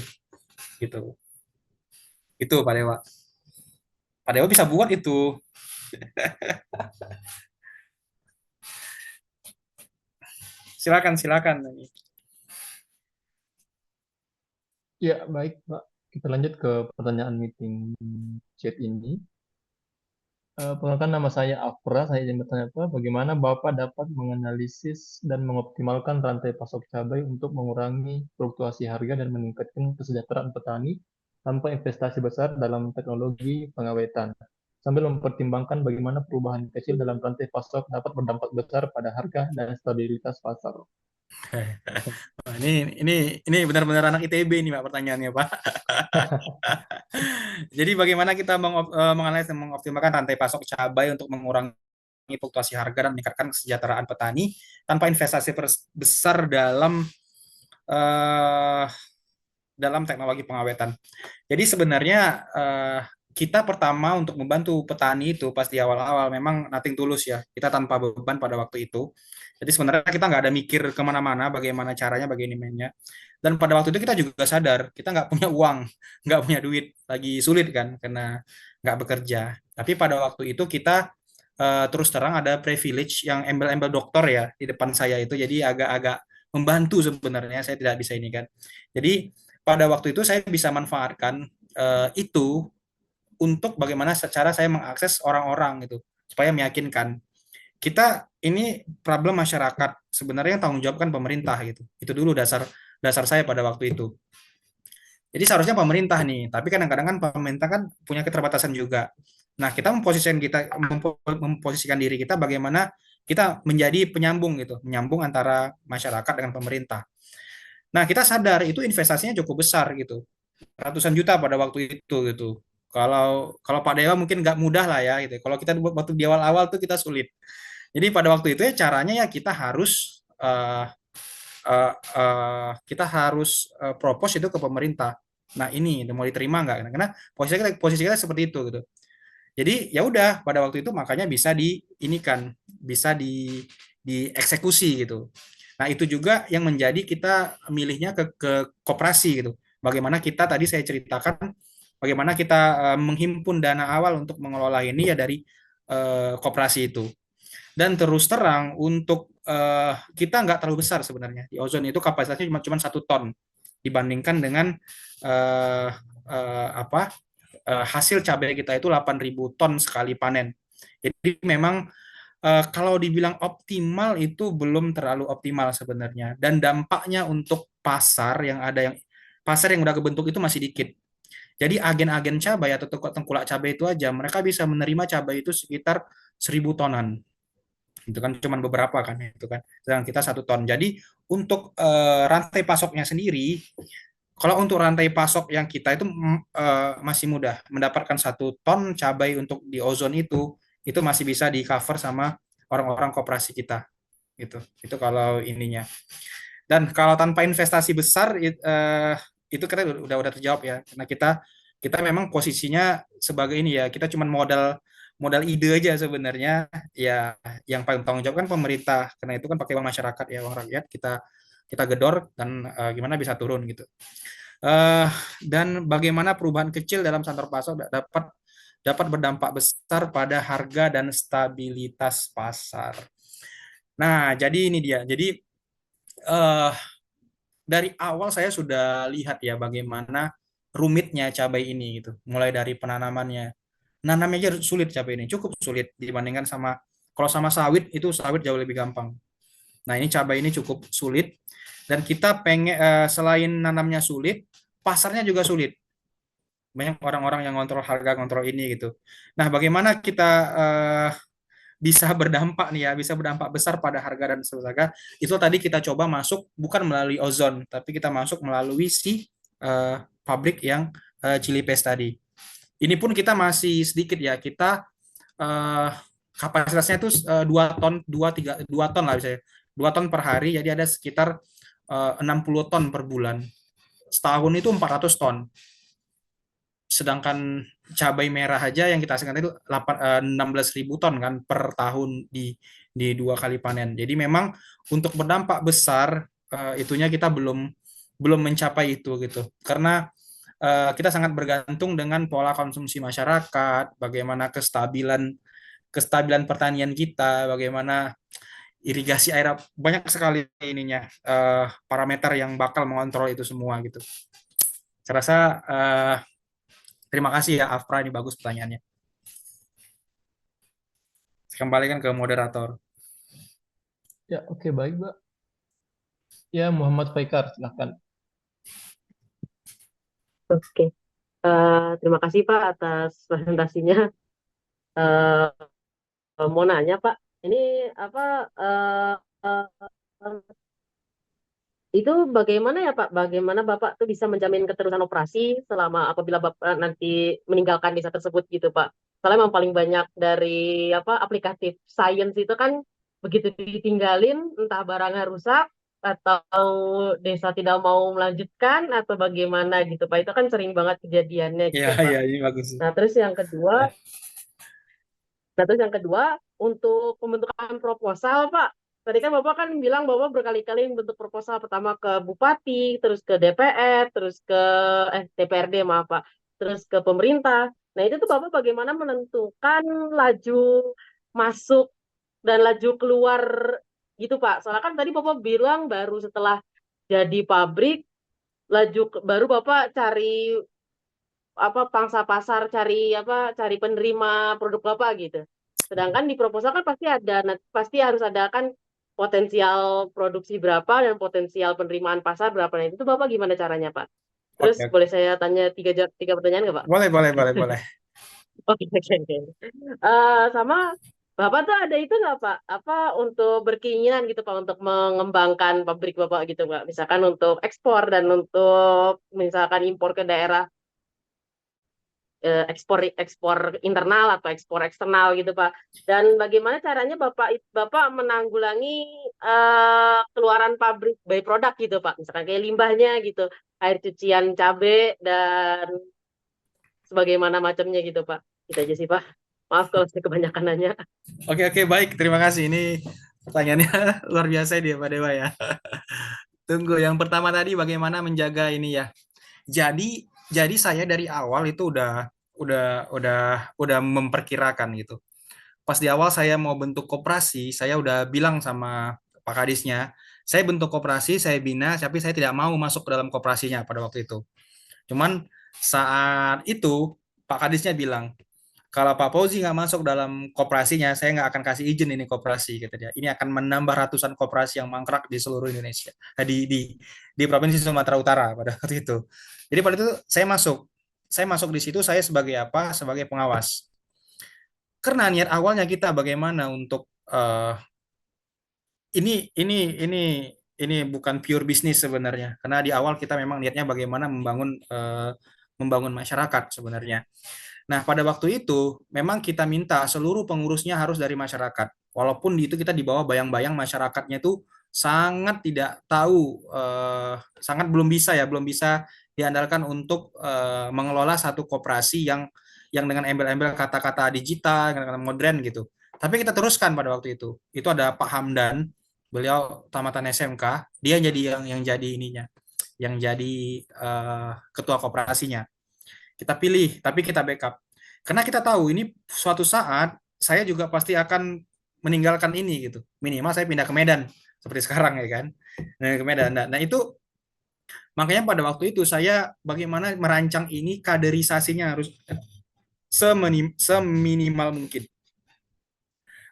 gitu. Itu Pak Dewa. Pak Dewa bisa buat itu. Silakan, silakan. Ya, baik, Pak. Kita lanjut ke pertanyaan meeting chat ini. Perkenalkan nama saya Afra, saya ingin bertanya Pak, bagaimana Bapak dapat menganalisis dan mengoptimalkan rantai pasok cabai untuk mengurangi fluktuasi harga dan meningkatkan kesejahteraan petani tanpa investasi besar dalam teknologi pengawetan, sambil mempertimbangkan bagaimana perubahan kecil dalam rantai pasok dapat berdampak besar pada harga dan stabilitas pasar. Wah, ini benar-benar anak ITB nih Pak pertanyaannya Pak. Jadi bagaimana kita menganalisis dan mengoptimalkan rantai pasok cabai untuk mengurangi fluktuasi harga dan meningkatkan kesejahteraan petani tanpa investasi besar eh, dalam teknologi pengawetan. Jadi sebenarnya kita pertama untuk membantu petani itu pas di awal-awal memang nothing tulus ya. Kita tanpa beban pada waktu itu. Jadi sebenarnya kita nggak ada mikir kemana-mana bagaimana caranya, bagaimana. Dan pada waktu itu kita juga sadar kita nggak punya uang, nggak punya duit, lagi sulit kan karena nggak bekerja. Tapi pada waktu itu kita terus terang ada privilege yang embel-embel dokter ya di depan saya itu, jadi agak-agak membantu sebenarnya. Saya tidak bisa ini kan. Jadi pada waktu itu saya bisa manfaatkan itu untuk bagaimana secara saya mengakses orang-orang gitu supaya meyakinkan kita ini problem masyarakat sebenarnya yang tanggung jawab kan pemerintah gitu. Itu dulu dasar dasar saya pada waktu itu. Jadi seharusnya pemerintah nih, tapi kadang-kadang kan pemerintah kan punya keterbatasan juga. Nah, kita memposisikan diri kita bagaimana kita menjadi penyambung gitu, menyambung antara masyarakat dengan pemerintah. Nah, kita sadar itu investasinya cukup besar gitu, ratusan juta pada waktu itu gitu. Kalau kalau Pak Dewa mungkin nggak mudah lah ya gitu. Kalau kita waktu di awal-awal tuh kita sulit. Jadi pada waktu itu ya caranya ya kita harus kita harus propose itu ke pemerintah. Nah ini mau diterima nggak? Karena posisi kita seperti itu gitu. Jadi ya udah pada waktu itu makanya bisa diinikan, bisa dieksekusi gitu. Nah itu juga yang menjadi kita milihnya ke koperasi gitu. Bagaimana kita tadi saya ceritakan bagaimana kita menghimpun dana awal untuk mengelola ini ya dari koperasi itu. Dan terus terang untuk kita nggak terlalu besar sebenarnya. Di ozon itu kapasitasnya cuma 1 ton dibandingkan dengan uh, apa hasil cabai kita itu 8.000 ton sekali panen. Jadi memang kalau dibilang optimal itu belum terlalu optimal sebenarnya. Dan dampaknya untuk pasar yang udah kebentuk itu masih dikit. Jadi agen-agen cabai atau tengkulak cabai itu aja mereka bisa menerima cabai itu sekitar 1.000 tonan. Itu kan cuma beberapa kan itu kan. Sedangkan kita 1 ton. Jadi untuk rantai pasoknya sendiri, kalau untuk rantai pasok yang kita itu masih mudah mendapatkan 1 ton cabai untuk di ozon itu masih bisa di cover sama orang-orang koperasi kita gitu. Itu kalau ininya. Dan kalau tanpa investasi besar itu kita udah terjawab ya. Karena kita memang posisinya sebagai ini ya, kita cuma modal modal ide aja sebenarnya ya yang paling tanggung jawab kan pemerintah karena itu kan pakai uang masyarakat ya uang rakyat kita gedor dan gimana bisa turun gitu. Eh, dan bagaimana perubahan kecil dalam sektor pasar dapat dapat berdampak besar pada harga dan stabilitas pasar. Nah, jadi ini dia. Jadi eh, dari awal saya sudah lihat ya bagaimana rumitnya cabai ini gitu. Mulai dari penanamannya. Nanamnya aja sulit cabai ini, cukup sulit dibandingkan sama kalau sama sawit itu sawit jauh lebih gampang. Nah, ini cabai ini cukup sulit dan kita pengen selain nanamnya sulit, pasarnya juga sulit. Banyak orang-orang yang kontrol harga, kontrol ini gitu. Nah, bagaimana kita bisa berdampak nih ya, bisa berdampak besar pada harga dan sebagainya. Itu tadi kita coba masuk bukan melalui ozon, tapi kita masuk melalui si pabrik yang chili paste tadi. Ini pun kita masih sedikit ya, kita kapasitasnya itu 2 ton, 2 ton lah bisa 2 ton per hari, jadi ada sekitar 60 ton per bulan. Setahun itu 400 ton. Sedangkan cabai merah aja yang kita hasilkan itu 16.000 ton kan per tahun di 2 kali panen. Jadi memang untuk berdampak besar itunya kita belum mencapai itu gitu. Karena kita sangat bergantung dengan pola konsumsi masyarakat, bagaimana kestabilan pertanian kita, bagaimana irigasi air, banyak sekali ininya parameter yang bakal mengontrol itu semua gitu. Saya rasa terima kasih ya Afra, ini bagus pertanyaannya. Saya kembalikan ke moderator. Ya, oke, baik, Mbak. Ya, Muhammad Faikar, silahkan. Oke, terima kasih Pak atas presentasinya. Mau nanya Pak, ini apa itu bagaimana ya Pak? Bagaimana Bapak tuh bisa menjamin keterusan operasi selama apabila Bapak nanti meninggalkan desa tersebut gitu Pak? Soalnya memang paling banyak dari apa aplikatif science itu kan begitu ditinggalin entah barangnya rusak atau desa tidak mau melanjutkan atau bagaimana gitu Pak. Itu kan sering banget kejadiannya Ya, gitu Pak. ya, ini bagus. Nah, terus yang kedua, Ya. Nah, terus yang kedua, untuk pembentukan proposal, Pak. Tadi kan Bapak kan bilang bahwa berkali-kali membentuk proposal pertama ke Bupati, terus ke DPR, terus ke DPRD, maaf Pak, terus ke pemerintah. Nah, itu tuh Bapak bagaimana menentukan laju masuk dan laju keluar gitu, Pak. Soalnya kan tadi Bapak bilang baru setelah jadi pabrik, baru Bapak cari pangsa pasar, cari penerima produk Bapak gitu. Sedangkan di proposal kan pasti harus ada kan potensial produksi berapa dan potensial penerimaan pasar berapa. Nah, itu Bapak gimana caranya, Pak? Terus Oke, boleh saya tanya tiga pertanyaan nggak, Pak? boleh. Oke, oke, oke. Sama Bapak tuh ada itu nggak, Pak? Untuk berkeinginan gitu, Pak, untuk mengembangkan pabrik Bapak gitu, Pak? Misalkan untuk ekspor dan untuk misalkan impor ke daerah, ekspor ekspor internal atau ekspor eksternal gitu, Pak. Dan bagaimana caranya Bapak menanggulangi keluaran pabrik produk gitu, Pak? Misalkan kayak limbahnya gitu, air cucian cabai dan sebagaimana macamnya gitu, Pak. Gitu aja sih, Pak. Maaf kalau saya kebanyakan nanya. Oke, baik. Terima kasih. Ini pertanyaannya luar biasa dia, Pak Dewa ya. Tunggu, yang pertama tadi bagaimana menjaga ini ya. Jadi saya dari awal itu udah memperkirakan gitu. Pas di awal saya mau bentuk koperasi, saya udah bilang sama Pak Kadisnya, saya bentuk koperasi, saya bina, tapi saya tidak mau masuk ke dalam koperasinya pada waktu itu. Cuman saat itu Pak Kadisnya bilang, kalau Pak Fauzi nggak masuk dalam koperasinya, saya nggak akan kasih izin ini koperasi, kata dia. Ini akan menambah ratusan koperasi yang mangkrak di seluruh Indonesia, di Provinsi Sumatera Utara pada waktu itu. Jadi pada itu saya masuk di situ saya sebagai apa? Sebagai pengawas. Karena niat awalnya kita bagaimana untuk ini ini ini ini bukan pure bisnis sebenarnya. Karena di awal kita memang niatnya bagaimana membangun masyarakat sebenarnya. Nah, pada waktu itu memang kita minta seluruh pengurusnya harus dari masyarakat. Walaupun itu kita di bawah bayang-bayang masyarakatnya itu sangat tidak tahu, sangat belum bisa diandalkan untuk mengelola satu koperasi yang dengan embel-embel kata-kata digital, kata-kata modern gitu. Tapi kita teruskan pada waktu itu. Itu ada Pak Hamdan, beliau tamatan SMK, dia jadi yang jadi ininya, yang jadi ketua koperasinya. Kita pilih, tapi kita backup. Karena kita tahu ini suatu saat saya juga pasti akan meninggalkan ini gitu. Minimal saya pindah ke Medan seperti sekarang ya kan. Nah, ke Medan. Nah, itu makanya pada waktu itu saya bagaimana merancang ini kaderisasinya harus seminimal mungkin.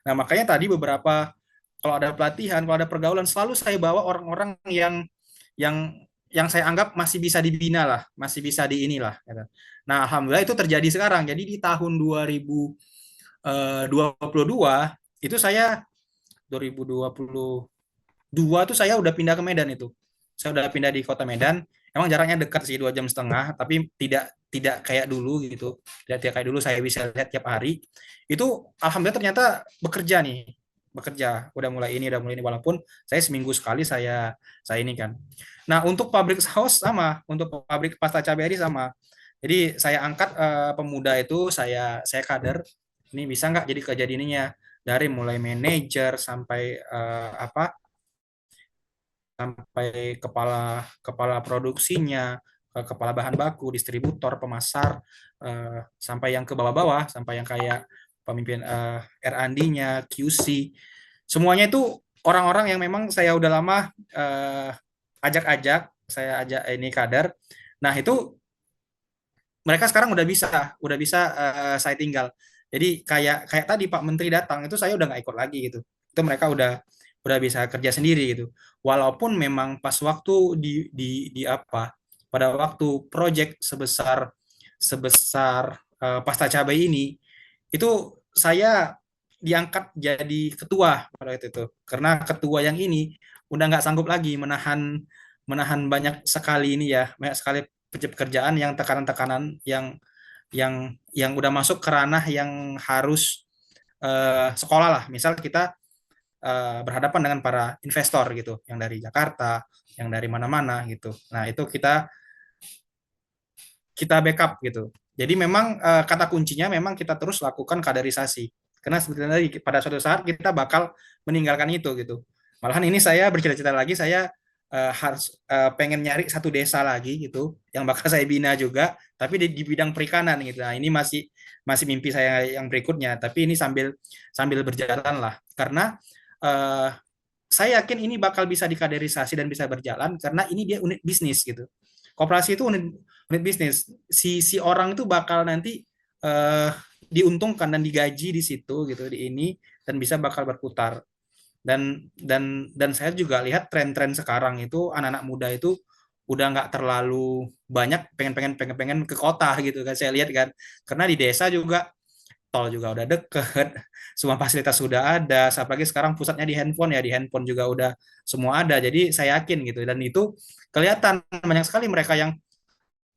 Nah, makanya tadi beberapa kalau ada pelatihan, kalau ada pergaulan selalu saya bawa orang-orang yang yang saya anggap masih bisa dibina lah, masih bisa di inilah. Gitu. Nah, alhamdulillah itu terjadi sekarang. Jadi di tahun 2022 itu saya 2022 tuh saya udah pindah ke Medan itu. Saya udah pindah di kota Medan. Emang jaraknya dekat sih 2,5 jam, tapi tidak kayak dulu gitu. Tidak kayak dulu saya bisa lihat tiap hari. Itu alhamdulillah ternyata bekerja udah mulai ini walaupun saya seminggu sekali saya ini kan. Nah, untuk pabrik saus sama, untuk pabrik pasta cabai sama. Jadi saya angkat pemuda itu saya kader. Ini bisa nggak jadi kejadiannya dari mulai manajer sampai sampai kepala produksinya, kepala bahan baku, distributor, pemasar, sampai yang ke bawah-bawah, sampai yang kayak pemimpin R&D-nya, QC, semuanya itu orang-orang yang memang saya udah lama saya ajak ini kader. Nah, itu mereka sekarang udah bisa saya tinggal. Jadi kayak tadi Pak Menteri datang itu saya udah nggak ikut lagi gitu. Itu mereka udah bisa kerja sendiri gitu. Walaupun memang pas waktu di apa pada waktu proyek sebesar sebesar pasta cabai ini itu saya diangkat jadi ketua pada waktu itu karena ketua yang ini udah nggak sanggup lagi menahan menahan banyak sekali pekerjaan yang tekanan-tekanan yang udah masuk ke ranah yang harus sekolah lah. Misal kita berhadapan dengan para investor gitu, yang dari Jakarta, yang dari mana-mana gitu. Nah, itu kita backup gitu. Jadi memang kata kuncinya memang kita terus lakukan kaderisasi. Karena sebetulnya pada suatu saat kita bakal meninggalkan itu gitu. Malahan ini saya bercita-cita lagi saya harus pengen nyari satu desa lagi gitu yang bakal saya bina juga tapi di bidang perikanan gitu. Nah, ini masih masih mimpi saya yang berikutnya tapi ini sambil sambil berjalan lah karena saya yakin ini bakal bisa dikaderisasi dan bisa berjalan karena ini dia unit bisnis gitu. Koperasi itu unit bisnis. Si orang itu bakal nanti eh, diuntungkan dan digaji di situ gitu di ini dan bisa bakal berputar. Dan saya juga lihat tren-tren sekarang itu anak-anak muda itu udah nggak terlalu banyak pengen ke kota gitu kan saya lihat kan, karena di desa juga tol juga udah deket, semua fasilitas sudah ada, apalagi sekarang pusatnya di handphone juga udah semua ada, jadi saya yakin gitu, dan itu kelihatan banyak sekali mereka yang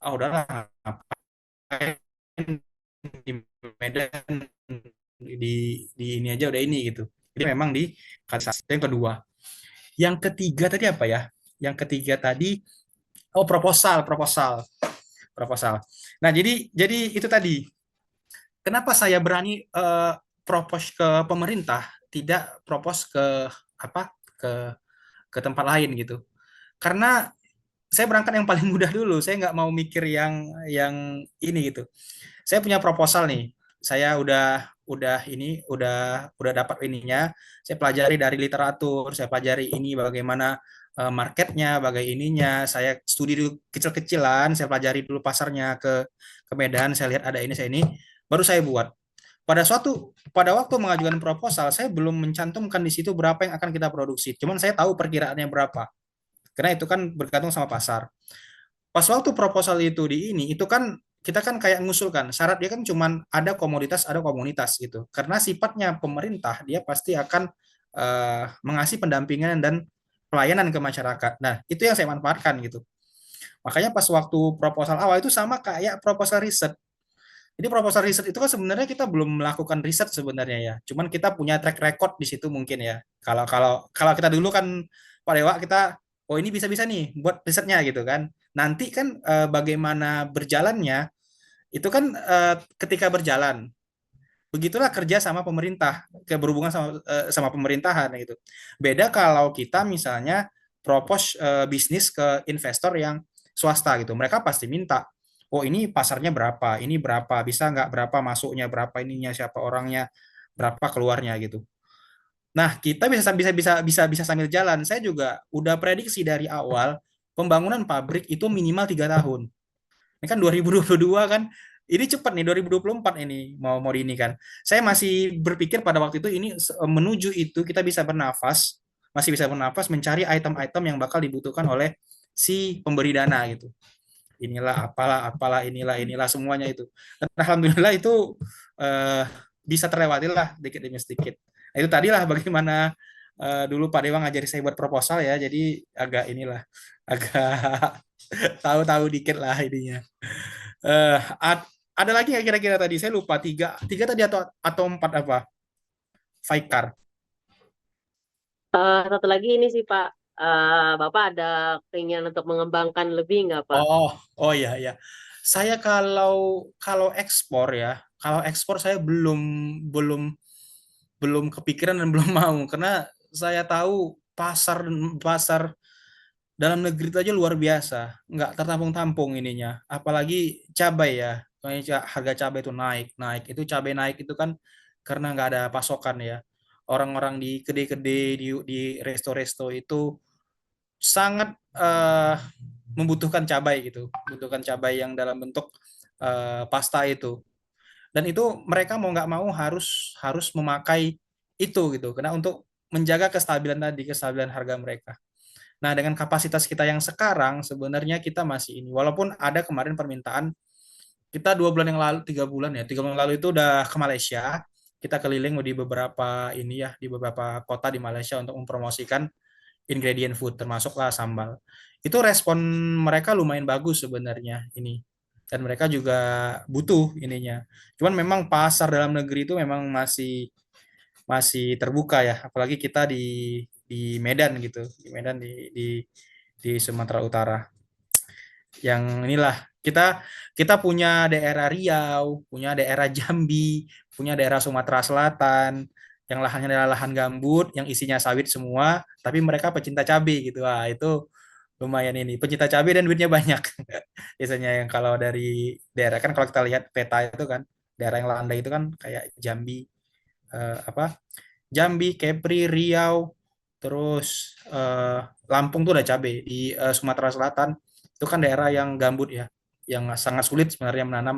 udahlah ngapain di Medan, di ini aja udah ini gitu. Jadi memang di kaderisasi. Itu yang kedua. Yang ketiga tadi apa ya? Yang ketiga tadi proposal. Nah, jadi itu tadi. Kenapa saya berani propose ke pemerintah, tidak propose ke apa? Ke tempat lain gitu. Karena saya berangkat yang paling mudah dulu. Saya nggak mau mikir yang ini gitu. Saya punya proposal nih. Saya udah dapat ininya. Saya pelajari dari literatur, saya pelajari ini bagaimana marketnya, bagaimana ininya. Saya studi dulu kecil-kecilan, saya pelajari dulu pasarnya ke Medan, saya lihat ada ini, saya ini, baru saya buat. Pada waktu mengajukan proposal, saya belum mencantumkan di situ berapa yang akan kita produksi. Cuman saya tahu perkiraannya berapa. Karena itu kan bergantung sama pasar. Pas waktu proposal itu di ini, itu kan kita kan kayak ngusulkan syarat dia kan cuman ada komoditas ada komunitas gitu, karena sifatnya pemerintah dia pasti akan mengasih pendampingan dan pelayanan ke masyarakat. Nah itu yang saya manfaatkan gitu, makanya pas waktu proposal awal itu sama kayak proposal riset. Jadi proposal riset itu kan sebenarnya kita belum melakukan riset sebenarnya ya, cuman kita punya track record di situ mungkin ya. Kalau kita dulu kan Pak Dewa, kita oh ini bisa-bisa nih buat risetnya gitu kan. Nanti kan bagaimana berjalannya itu kan ketika berjalan. Begitulah kerja sama pemerintah, berhubungan sama pemerintahan gitu. Beda kalau kita misalnya propose bisnis ke investor yang swasta gitu. Mereka pasti minta, oh ini pasarnya berapa, ini berapa, bisa nggak, berapa masuknya, berapa ininya, siapa orangnya, berapa keluarnya gitu. Nah, kita bisa sambil jalan. Saya juga udah prediksi dari awal pembangunan pabrik itu minimal 3 tahun. Ini kan 2022 kan, ini cepat nih 2024 ini mau mau ini kan. Saya masih berpikir pada waktu itu ini menuju itu kita bisa bernafas, masih bisa bernafas mencari item-item yang bakal dibutuhkan oleh si pemberi dana gitu. Inilah apalah apalah inilah semuanya itu. Dan alhamdulillah itu eh, bisa terlewati lah dikit demi sedikit. Nah, itu tadilah bagaimana dulu Pak Dewa ngajari saya buat proposal ya, jadi agak inilah agak tahu-tahu dikit lah ininya. Eh, ada lagi nggak kira-kira tadi? Saya lupa tiga, tiga tadi atau empat apa? Faikar. Satu lagi ini sih Pak, Bapak ada keinginan untuk mengembangkan lebih nggak Pak? Oh ya ya. Saya kalau kalau ekspor ya, kalau ekspor saya belum belum belum kepikiran dan belum mau, karena saya tahu pasar pasar dalam negeri itu aja luar biasa, nggak tertampung-tampung ininya. Apalagi cabai ya, kayak harga cabai itu naik, naik. Itu cabai naik itu kan karena nggak ada pasokan ya. Orang-orang di kedai-kedai di resto-resto itu sangat membutuhkan cabai gitu, membutuhkan cabai yang dalam bentuk pasta itu. Dan itu mereka mau nggak mau harus harus memakai itu gitu, karena untuk menjaga kestabilan tadi, kestabilan harga mereka. Nah, dengan kapasitas kita yang sekarang, sebenarnya kita masih ini. Walaupun ada kemarin permintaan, kita 2 bulan yang lalu, 3 bulan ya, 3 bulan lalu itu udah ke Malaysia. Kita keliling di beberapa ini ya, di beberapa kota di Malaysia untuk mempromosikan ingredient food, termasuklah sambal. Itu respon mereka lumayan bagus sebenarnya ini. Dan mereka juga butuh ininya. Cuman memang pasar dalam negeri itu memang masih masih terbuka ya, apalagi kita di Medan gitu, di Medan di Sumatera Utara. Yang inilah kita kita punya daerah Riau, punya daerah Jambi, punya daerah Sumatera Selatan, yang lahannya adalah lahan gambut, yang isinya sawit semua, tapi mereka pecinta cabai gitu. Wah, itu lumayan ini, pecinta cabai dan duitnya banyak. Biasanya yang kalau dari daerah kan kalau kita lihat peta itu kan, daerah yang landai itu kan kayak Jambi, apa Jambi, Kepri, Riau, terus Lampung tuh udah cabai. Di Sumatera Selatan Itu kan daerah yang gambut ya, yang sangat sulit sebenarnya menanam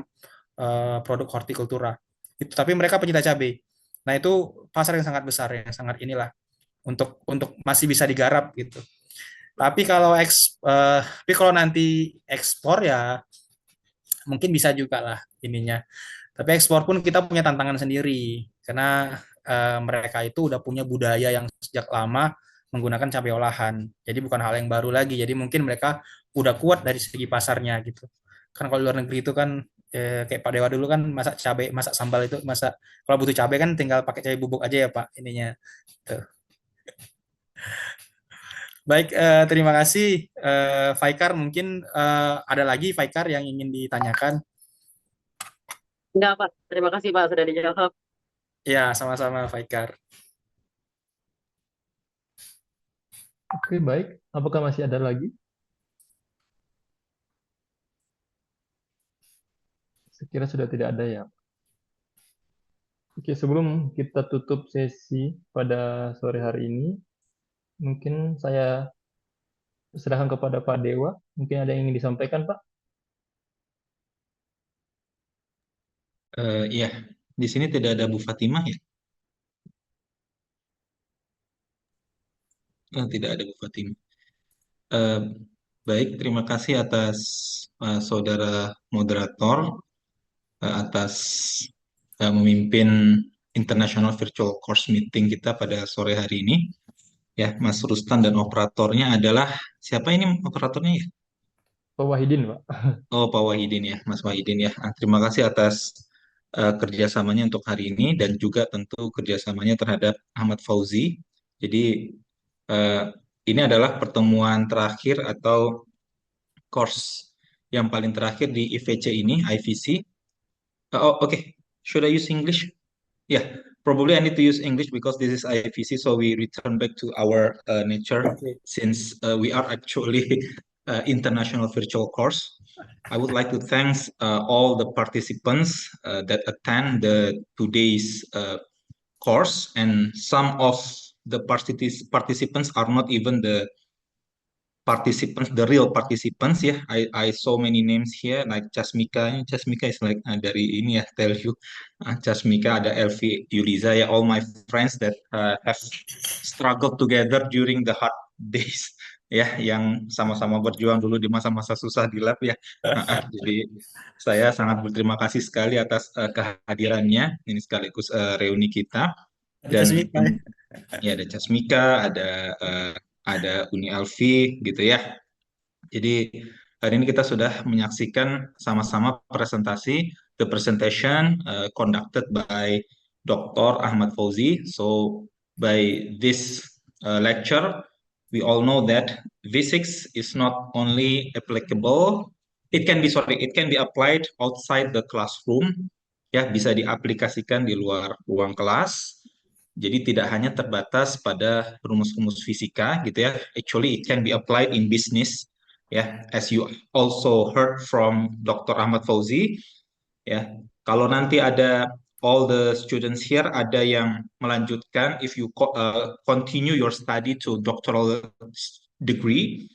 produk hortikultura. Itu tapi mereka pencinta cabai. Nah, itu pasar yang sangat besar, yang sangat inilah untuk masih bisa digarap gitu. Tapi kalau nanti ekspor ya mungkin bisa juga lah ininya. Tapi ekspor pun kita punya tantangan sendiri karena mereka itu udah punya budaya yang sejak lama menggunakan cabai olahan. Jadi bukan hal yang baru lagi. Jadi mungkin mereka udah kuat dari segi pasarnya gitu. Kan kalau di luar negeri itu kan kayak Pak Dewa dulu kan masak cabai, masak sambal itu masak kalau butuh cabai kan tinggal pakai cabai bubuk aja ya Pak ininya. Tuh. Baik, terima kasih Faikar. Mungkin ada lagi Faikar yang ingin ditanyakan. Enggak, Pak. Terima kasih, Pak, sudah dijawab. Ya, sama-sama Faikar. Oke, baik. Apakah masih ada lagi? Sekira sudah tidak ada ya. Oke, sebelum kita tutup sesi pada sore hari ini, mungkin saya serahkan kepada Pak Dewa. Mungkin ada yang ingin disampaikan, Pak? Iya, di sini tidak ada Bu Fatimah ya? Tidak ada Bu Fatimah. Eh, Baik, terima kasih atas saudara moderator atas memimpin International Virtual Course Meeting kita pada sore hari ini. Ya, Mas Rustan dan operatornya adalah siapa ini operatornya ya? Pak Wahidin, Pak. Oh, Pak Wahidin ya, Mas Wahidin ya. Terima kasih atas kerjasamanya untuk hari ini dan juga tentu kerjasamanya terhadap Ahmad Fauzi. Jadi eh, ini adalah pertemuan terakhir atau course yang paling terakhir di IVC ini, IVC. Oh, okay. Should I use English? Yeah, probably I need to use English because this is IVC, so we return back to our nature Oke. since we are actually international virtual course. I would like to thank all the participants that attend the today's course, and some of the participants are not even the participants, the real participants ya. I saw many names here like Jasmika. Jasmika is like dari ini ya, tell you. Jasmika, ada Elvi, Yuliza ya, all my friends that have struggled together during the hard days ya, yang sama-sama berjuang dulu di masa-masa susah di lab ya. Jadi saya sangat berterima kasih sekali atas kehadirannya ini sekaligus reuni kita. Ada Dan Jasmine, Pak. ya ada Jasmika, ada Uni Alfi gitu ya. Jadi hari ini kita sudah menyaksikan sama-sama presentasi, the presentation conducted by Dr. Ahmad Fauzi. So by this lecture, we all know that V6 is not only applicable, it can be applied outside the classroom, ya bisa diaplikasikan di luar ruang kelas. Jadi tidak hanya terbatas pada rumus-rumus fisika gitu ya. Actually it can be applied in business ya. As you also heard from Dr. Ahmad Fauzi ya. Kalau nanti ada all the students here ada yang melanjutkan, if you continue your study to doctoral degree,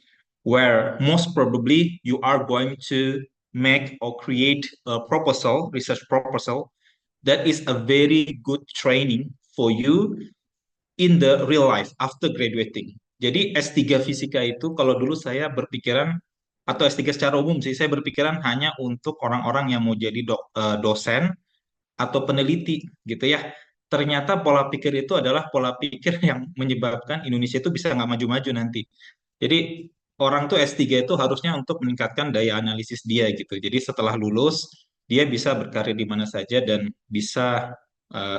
where most probably you are going to make or create a proposal, research proposal, that is a very good training for you in the real life after graduating. Jadi S3 Fisika itu kalau dulu saya berpikiran, atau S3 secara umum sih, saya berpikiran hanya untuk orang-orang yang mau jadi dosen atau peneliti gitu ya. Ternyata pola pikir itu adalah pola pikir yang menyebabkan Indonesia itu bisa nggak maju-maju nanti. Jadi orang tuh S3 itu harusnya untuk meningkatkan daya analisis dia gitu. Jadi setelah lulus dia bisa berkarir di mana saja dan bisa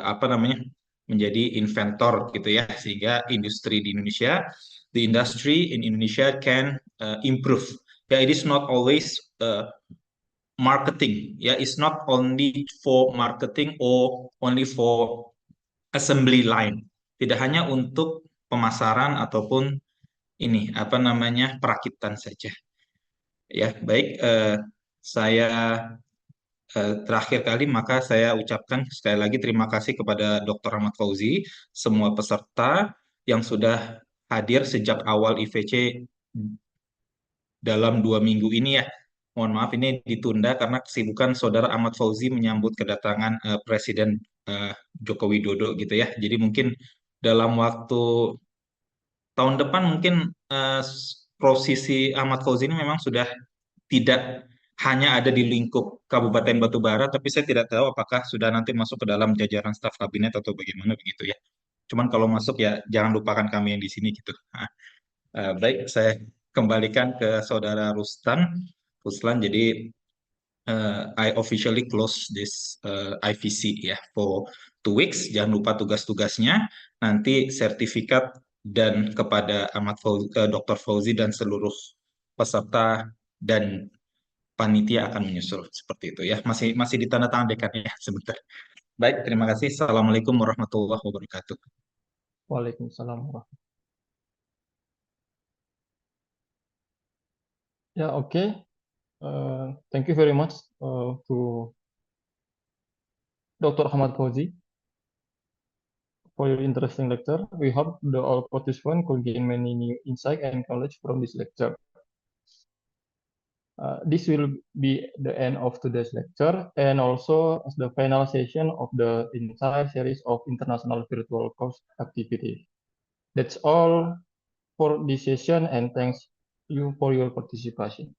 apa namanya menjadi inventor gitu ya, sehingga industri di Indonesia, the industry in Indonesia can improve. Ya, it is not always marketing. Ya, it's not only for marketing or only for assembly line. Tidak hanya untuk pemasaran ataupun ini apa namanya perakitan saja. Ya, baik. Saya terakhir kali maka saya ucapkan sekali lagi terima kasih kepada Dr. Ahmad Fauzi, semua peserta yang sudah hadir sejak awal IVC dalam 2 minggu ini ya. Mohon maaf ini ditunda karena kesibukan Saudara Ahmad Fauzi menyambut kedatangan Presiden Joko Widodo gitu ya. Jadi mungkin dalam waktu tahun depan mungkin posisi Ahmad Fauzi ini memang sudah tidak hanya ada di lingkup Kabupaten Batubara, tapi saya tidak tahu apakah sudah nanti masuk ke dalam jajaran staf kabinet atau bagaimana begitu ya. Cuman kalau masuk ya jangan lupakan kami yang di sini gitu. Nah, baik, saya kembalikan ke Saudara Ruslan. Jadi I officially close this IVC ya for 2 weeks. Jangan lupa tugas-tugasnya. Nanti sertifikat dan kepada Dr. Fauzi dan seluruh peserta dan panitia akan menyusul seperti itu ya. Masih ditandatangan dekannya ya, sebentar. Baik, terima kasih. Assalamualaikum warahmatullahi wabarakatuh. Waalaikumsalam warahmatullahi. Ya, oke. Thank you very much to Dr. Ahmad Fauzi for your interesting lecture. We hope all participants could gain many new insight and knowledge from this lecture. This will be the end of today's lecture and also as the final session of the entire series of international virtual course activities. That's all for this session and thanks you for your participation.